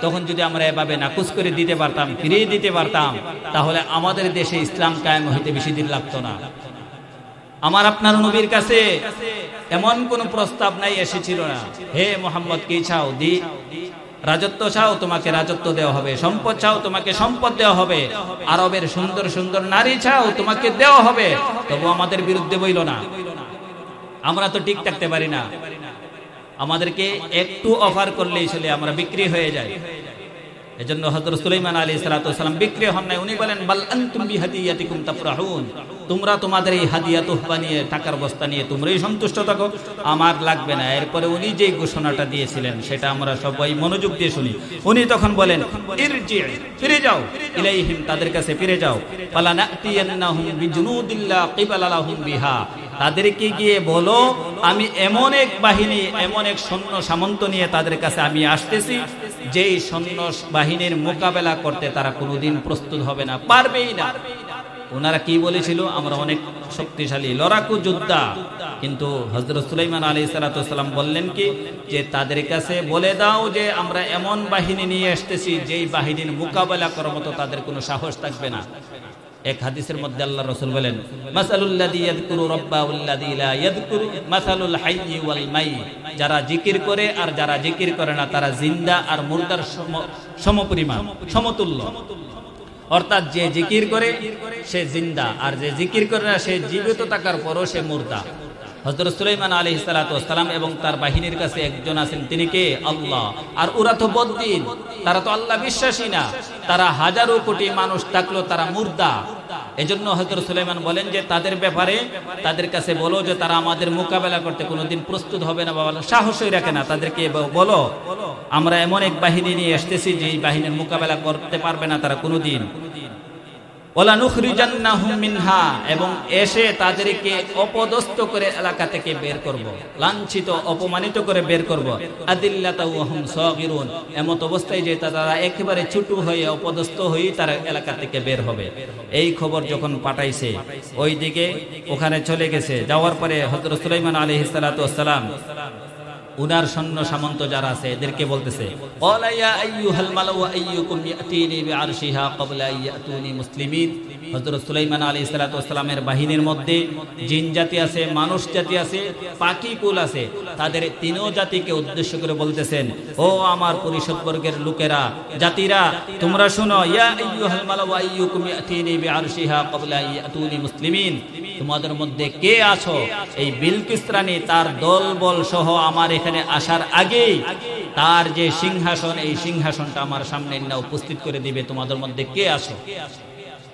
তখন যদি আমরা এভাবে নাকুচ করে দিতে পারতাম, ফিরিয়ে দিতে পারতাম, তাহলে আমাদের দেশে ইসলাম কায়েম হইতে বেশি দিন লাগতো না। আমার আপনার নবীর কাছে এমন কোন প্রস্তাব নাই এসেছিল না, হে মুহাম্মদ কি চাও দি, রাজত্ব চাও তোমাকে রাজত্ব দেওয়া হবে, সম্পদ চাও তোমাকে সম্পদ দেওয়া হবে, আরবের সুন্দর সুন্দর নারী চাও তোমাকে দেওয়া হবে, তবু আমাদের বিরুদ্ধে বইল না। আমরা তো ঠিক থাকতে পারি না, আমাদেরকে একটু অফার করলেই চলে আমরা বিক্রি হয়ে যাই। এজন্য হযরত সুলাইমান আলাইহিস সালাতু ওয়াস সালাম বিক্রি হন নাই। উনি বলেন, বাল আনতুম বিহাদিয়াতিকুম তাফরাহুন, তোমরা তোমাদের এই হাদিয়া তোহফা নিয়ে, টাকার বস্তা নিয়ে তোমরাই সন্তুষ্ট থাকো, আমার লাগবে না। এরপরে উনি যে ঘোষণাটা দিয়েছিলেন সেটা আমরা সবাই মনোযোগ দিয়ে শুনি। উনি তখন বলেন, ইরজি, ফিরে যাও, ইলাইহিম, তাদের কাছে ফিরে যাও, ফালা নাতিয়ান্নাহুম বিজুনুদিল্লা কিবালা লাহুম বিহা, তাদেরকে গিয়ে বলো আমি এমন এক বাহিনী, এমন এক সৈন্য সামন্ত নিয়ে তাদের কাছে আমি আসতেছি, যেই সৈন্য বাহিনীর মোকাবেলা করতে তারা কোনোদিন প্রস্তুত হবে না, পারবেই না। ওনারা কি বলেছিল, আমরা অনেক শক্তিশালী লড়াকু যোদ্ধা, কিন্তু হযরত সুলাইমান আলাইহিস সালাতু ওয়াস সালাম বললেন কি, যে তাদের কাছে বলে দাও যে আমরা এমন বাহিনী নিয়ে আসতেছি যেই বাহিনীর মোকাবেলা করার মতো তাদের কোনো সাহস থাকবে না। এক হাদিসের মধ্যে আল্লাহ রাসূল বলেন, মাসালুল লাযী ইয়াযকুরু রাব্বাহু আল্লাযী লা ইয়াযকুরু মাসালুল হাইয়্যি ওয়াল মাইয়্যিত, যারা জিকির করে আর যারা জিকির করে না তারা জিন্দা আর মুর্দার সমপরিমাণ, সমতুল্য। অর্থাৎ যে জিকির করে সে জিন্দা, আর যে জিকির করে না সে জীবিত থাকার পরও সে মুর্দা। হযরত সুলাইমান আলাইহিস সালাতু ওয়াস সালাম এবং তার বাহিনীর কাছে একজন আছেন, তিনি কে? আল্লাহ। আর ওরা তো বদ্দিন, তারা তো আল্লাহ বিশ্বাসী না, তারা হাজারো কোটি মানুষ থাকলেও তারা মুর্দা। এজন্য হযরত সুলাইমান বলেন যে তাদের ব্যাপারে তাদের কাছে বলো যে তারা আমাদের মোকাবেলা করতে কোনোদিন প্রস্তুত হবে না, বাবা সাহসই রাখে না, তাদেরকে বলো আমরা এমন এক বাহিনী নিয়ে আসতেছি যে এই বাহিনীর মোকাবেলা করতে পারবে না তারা কোনোদিন। ওয়ালা নুখরিজান্নাহুম মিনহা, এবং এসে তাদেরকে অপদস্থ করে এলাকা থেকে বের করব, লাঞ্ছিত অপমানিত করে বের করব। আদিল্লাতা ওয়া হুম সাগিরুন, এমত অবস্থায় যে তারা একেবারে ছোট হয়ে অপদস্থ হয়ে তারা এলাকা থেকে বের হবে। এই খবর যখন পাঠাইছে ওইদিকে ওখানে চলে গেছে, যাওয়ার পরে হযরত সুলাইমান আলাইহিস সালাতু ওয়াস সালাম উনার সৈন্য সামন্ত যারা আছে এদেরকে বলতেছে, ক্বালা ইয়া আইয়ুহাল মালাউ আইয়ুকুম ইয়াতিনি বিআরশিহা ক্বাবলা ইয়াতুনি মুসলিমিন। হযরত সুলাইমান আলাইহিস সালাতু ওয়াস সালামের বাহিনীর মধ্যে জিন জাতি আছে, মানুষ জাতি আছে, পাখি কুল আছে। তাদের তিনও জাতিকে উদ্দেশ্য করে বলতেছেন, ও আমার পরিষদবর্গের লোকেরা, জাতিরা, তোমরা শোনো, ইয়া আইয়ুহাল মালাউ আইয়ুকুম ইয়াতিনি বিআরশিহা ক্বাবলা ইয়াতুনি মুসলিমিন, তোমাদের মধ্যে কে আছো এই বিলকিস রানী তার দলবল সহ আমার এখানে আসার আগেই তার যে সিংহাসন, এই সিংহাসনটা আমার সামনে না উপস্থিত করে দিবে, তোমাদের মধ্যে কে আছো?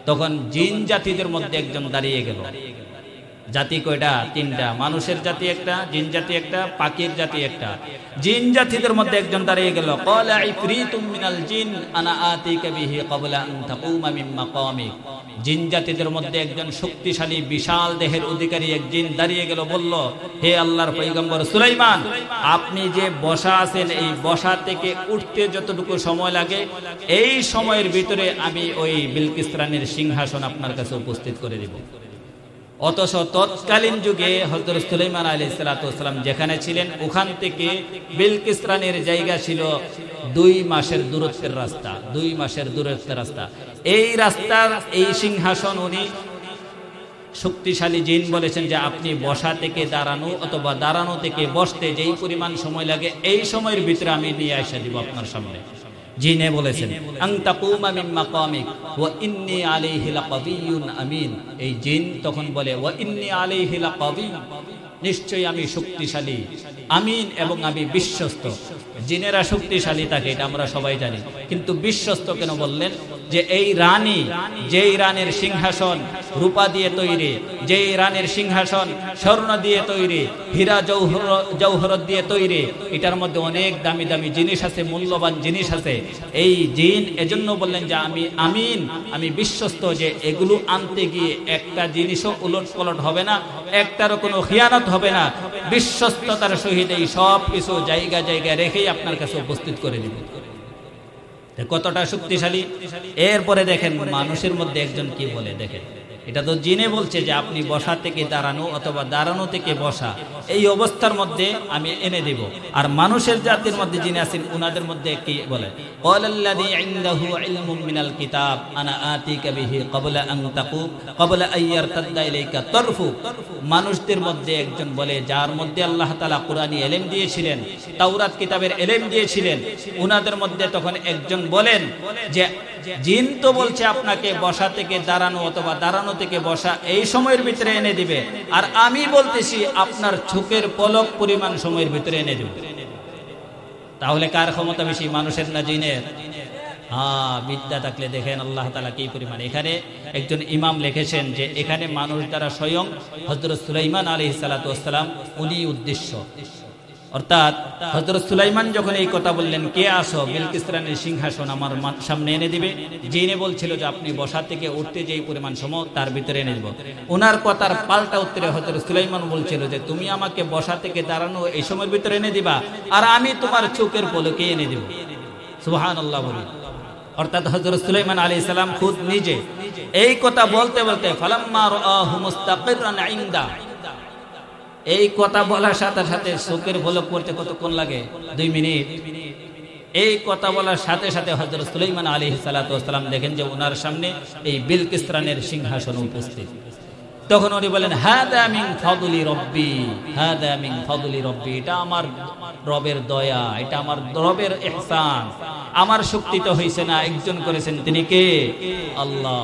তখন জিন জাতিদের মধ্যে একজন দাঁড়িয়ে গেল। জাতি কয়টা? তিনটা। মানুষের জাতি একটা, জিন জাতি একটা, পাখির জাতি একটা। জিন জাতিদের মধ্যে একজন দাঁড়িয়ে গেল, ক্বালা ইফরিতুম মিনাল জিন আনা আতিকা বিহি ক্বাবলা আন তাকুমা মিন মাকামিক। জিন জাতিদের মধ্যে একজন শক্তিশালী বিশাল দেহের অধিকারী এক জিন দাঁড়িয়ে গেল, বলল, হে আল্লাহর পয়গম্বর সুলাইমান, আপনি যে বসা আছেন এই বসা থেকে উঠতে যতটুকু সময় লাগে এই সময়ের ভিতরে আমি ওই বিলকিস রানীর সিংহাসন আপনার কাছে উপস্থিত করে দিব। অথচ তৎকালীন যুগে হযরত সুলাইমান আলাইহিস সালাতু ওয়াস সালাম যেখানে ছিলেন ওখান থেকে বিলকিস রানীর জায়গা ছিল 2 মাসের দূরত্বের রাস্তা, 2 মাসের দূরত্বের রাস্তা। এই রাস্তার এই সিংহাসন উনি শক্তিশালী জিন বলেছেন যে আপনি বসা থেকে দাঁড়ানো অথবা দাঁড়ানো থেকে বসতে যেই পরিমাণ সময় লাগে এই সময়ের ভিতরে আমি নিয়ে আসা দিব আপনার সামনে। জিনে বলেছেন আন তাকুমা মিন মাকামিক ওয়া ইন্নী আলাইহি লাকাবিয়্যুন আমিন। এই জিন তখন বলে ওয়া ইন্নী আলাইহি লাকাবিয়্য, নিশ্চয়ই আমি শক্তিশালী, আমিন এবং আমি বিশ্বস্ত। জিনেরা শক্তিশালী থাকে এটা আমরা সবাই জানি, কিন্তু বিশ্বস্ত কেন বললেন? যে এই রানী, যেই রানীর সিংহাসন রূপা দিয়ে তৈরি, যেই রানীর সিংহাসন স্বর্ণ দিয়ে তৈরি, হীরা জৌহরত দিয়ে তৈরি, এটার মধ্যে অনেক দামি দামি জিনিস আছে, মূল্যবান জিনিস আছে। এই জিন এজন্য বললেন যে আমি আমিন, আমি বিশ্বস্ত, যে এগুলো আনতে গিয়ে একটা জিনিসও উলট পালট হবে না, একটারও কোনো খিয়ানত হবে না। বিশ্বস্ততার সহিত এই সব কিছু জায়গা জায়গায় রেখেই আপনার কাছে উপস্থিত করে দিবে। কতটা শক্তিশালী। এরপরে দেখেন মানুষের মধ্যে একজন কি বলে, দেখেন এটা তো জিনে বলছে যে আপনি বসা থেকে দাঁড়ানো অথবা দাঁড়ানো থেকে বসা এই অবস্থার মধ্যে আমি এনে দেব। আর মানুষের জাতির মধ্যে যিনি আছেন উনাদের মধ্যে কি বলে, ক্বালাল্লাযী ইনদাহু ইলমুম মিনাল কিতাব আনা আতিকা বিহি ক্বাবলা আন তাকুম ক্বাবলা আন ইয়ারতাদ্দা ইলাইকা তারফু। মানুষদের মধ্যে একজন বলে যার মধ্যে আল্লাহ তাআলা কুরআনী ইলম দিয়েছিলেন, তাওরাত কিতাবের ইলম দিয়েছিলেন, উনাদের মধ্যে তখন একজন বলেন যে জিন তো বলছে আপনাকে বসা থেকে দাঁড়ানো অথবা দাঁড়ানো থেকে বসা এই সময়ের ভিতরে এনে দিবে, আর আমি বলতেছি আপনার চোখের পলক পরিমাণ সময়ের ভিতরে এনে দেব। তাহলে কার ক্ষমতা বেশি, মানুষের না জিনের? বিদ্যা থাকলে দেখেন আল্লাহ তাআলা কি পরিমাণ। এখানে একজন ইমাম লিখেছেন যে এখানে মানুষ দ্বারা স্বয়ং হযরত সুলাইমান আলাইহিস সালাতু ওয়াস সালাম উনি উদ্দেশ্য। অর্থাৎ হযরত সুলাইমান যখন এই কথা বললেন কে আসো, বিলকিস রানীর সিংহাসন আমার সামনে এনে দিবে, জিনে বলছিল যে আপনি বসা থেকে উঠতে যেই পরিমাণ সময় তার ভিতরে এনে দেব। ওনার কথার পাল্টা উত্তরে হযরত সুলাইমান বলছিল যে তুমি আমাকে বসা থেকে দাঁড়ানো এই সময়ের ভিতরে এনে দিবা, আর আমি তোমার চোখের পলকে এনে দেব। সুবহানাল্লাহ বলি। অর্থাৎ হযরত সুলাইমান আলাইহিস সালাম খুদ নিজে এই কথা বলতে বলতে ফালাম্মা রাআহু মুস্তাকিরান ইনদা, এই কথা বলার সাথে সাথে চোখের পলক পড়তে কতক্ষণ লাগে? 2 মিনিট। এই কথা বলার সাথে সাথে হযরত সুলাইমান আলাইহিস সালাতু ওয়াস সালাম দেখেন যে ওনার সামনে এই বিলকিস রানীর সিংহাসন উপস্থিত। তখন উনি বলেন হাদা মিন ফাদলি রব্বি, হাদা মিন ফাদলি রব্বি, এটা আমার রবের দয়া, এটা আমার রবের ইহসান। আমার শক্তি তো হইছে না, একজন করেছেন, তিনি কে? আল্লাহ।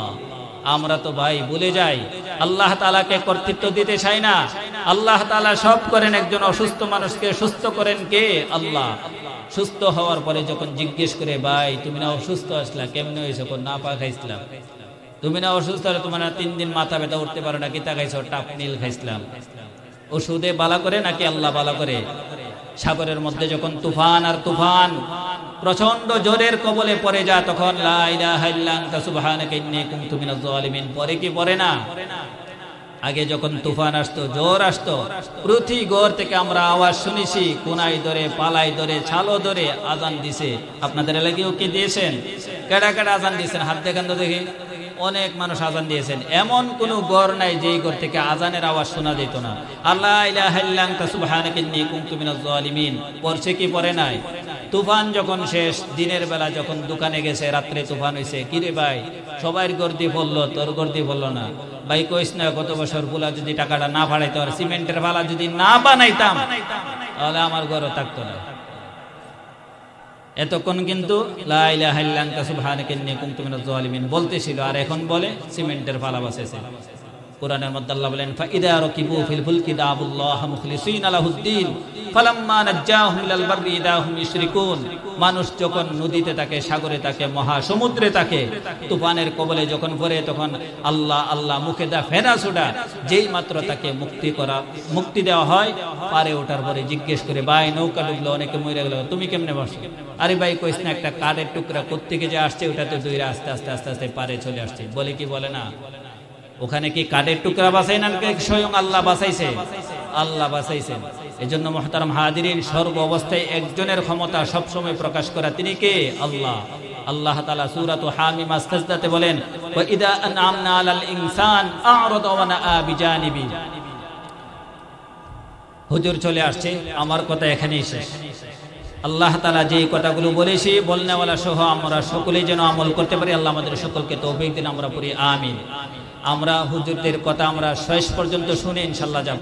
আমরা তো ভাই ভুলে যাই, আল্লাহ তাআলাকে কর্তৃত্ব দিতে চাই না। আল্লাহ তাআলা সব করেন, একজন অসুস্থ মানুষকে সুস্থ করেন কে? আল্লাহ। সুস্থ হওয়ার পরে যখন জিজ্ঞেস করে ভাই তুমি না অসুস্থ আসলা, কেমনে হয়েছে? না পা খাইছিলাম। তুমি না অসুস্থ হলে তোমার 3 দিন মাথা ব্যথা উঠতে পারো না, কিতা খাইছো? টাপ নীল খাইছিলাম। ওষুধে বালা করে নাকি আল্লাহ বালা করে? সাগরের মধ্যে যখন তুফান আর তুফান প্রচন্ড জোরের কবলে পড়ে যায় তখন লা ইলাহা ইল্লা আনতা সুবহানাকা ইন্নী কুনতু মিনাজ জালিমিন পরে কি পড়ে না? আগে যখন তুফান আসতো, জোর আসতো, প্রতি ঘর থেকে আমরা আওয়াজ শুনেছি, কোনায় ধরে, পালাই ধরে, ছালো ধরে আজান দিছে। আপনাদের এলাকায়ও কি দিয়েছেন? কেডা কেডা আজান দিয়েছেন? হাত দেখান তো দেখি। অনেক মানুষ আজান দিয়েছেন। এমন কোন ঘর নাই যেই ঘর থেকে আজানের আওয়াজ শোনা যেত না। আল্লাহ ইলাহা ইল্লা আনতা সুবহানাকা ইন্নী কুনতু মিনাজ জালিমিন পড়ছে কি পড়ে নাই? তুফান যখন শেষ, দিনের বেলা যখন দোকানে গেছে, রাত্রে তুফান হয়েছে, কিরে ভাই সবাই গর্দি পড়লো, তোর গর্দি পড়লো না? ভাই কইস না, গত বছর পুলা যদি টাকাটা না ভাড়াইতো আর সিমেন্টের ফালা যদি না বানাইতাম তাহলে আমার ঘরও থাকতো না। এতক্ষণ কিন্তু লা ইলাহা ইল্লা আনতা সুবহানাকা ইন্নী কুনতু মিনাজ জালিমিন বলতেছিল, আর এখন বলে সিমেন্টের ফালা বাসেছে। কোরআনের মধ্যে আল্লাহ বলেন ফাইদা রাকিবু ফিল ফুলকি দাআবুল্লাহ মুখলিসিনা লাহুদ্দিন ফালাম্মা নাজ্জাহুম ইলাল বাররি ইদা হুম ইশরিকুন। মানুষ যখন নদীতে থাকে, সাগরে থাকে, মহাসমুদ্রে থাকে, তুফানের কবলে যখন পড়ে তখন আল্লাহ আল্লাহ মুখে দা ফেনা ছুড়া, যেই মাত্র তাকে মুক্তি দেওয়া হয়, পারে ওঠার পরে জিজ্ঞেস করে ভাই নৌকা ডুবলো, অনেকে মরে গেল, তুমি কেমনে বসো? আরে ভাই কইস না, একটা কাঠের টুকরা কোত্থেকে যে আসছে ওটাতে দইরা আস্তে আস্তে আস্তে আস্তে পারে চলে আসছে। বলে কি বলে না? ওখানে কি কাঠের টুকরা বাঁচাই না, স্বয়ং আল্লাহ বাঁচাইছে? আল্লাহ বাঁচাইছেন। এই জন্য মুহতারাম হাজিরিন, সর্ব অবস্থায় একজনের ক্ষমতা সবসময় প্রকাশ করা, তিনি কে? আল্লাহ। আল্লাহ তাআলা সূরাত হামিম আস-সাজদাতে বলেন ওয়া ইদা আনআমনা আলাল ইনসান আ'রাদা ওয়া নাআ বিজানিবি। হুজুর চলে আসছে, আমার কথা এখানেই শেষ। আল্লাহ তাআলা যে কথাগুলো বলেছি বলনেওয়ালা সহ আমরা সকলেই যেন আমল করতে পারি। আল্লাহ আমাদের সকলকে তৌফিক দিন, আমরা পড়ি আমিন। আমরা হুজুরদের কথা আমরা শেষ পর্যন্ত শুনে ইনশাআল্লাহ যাব।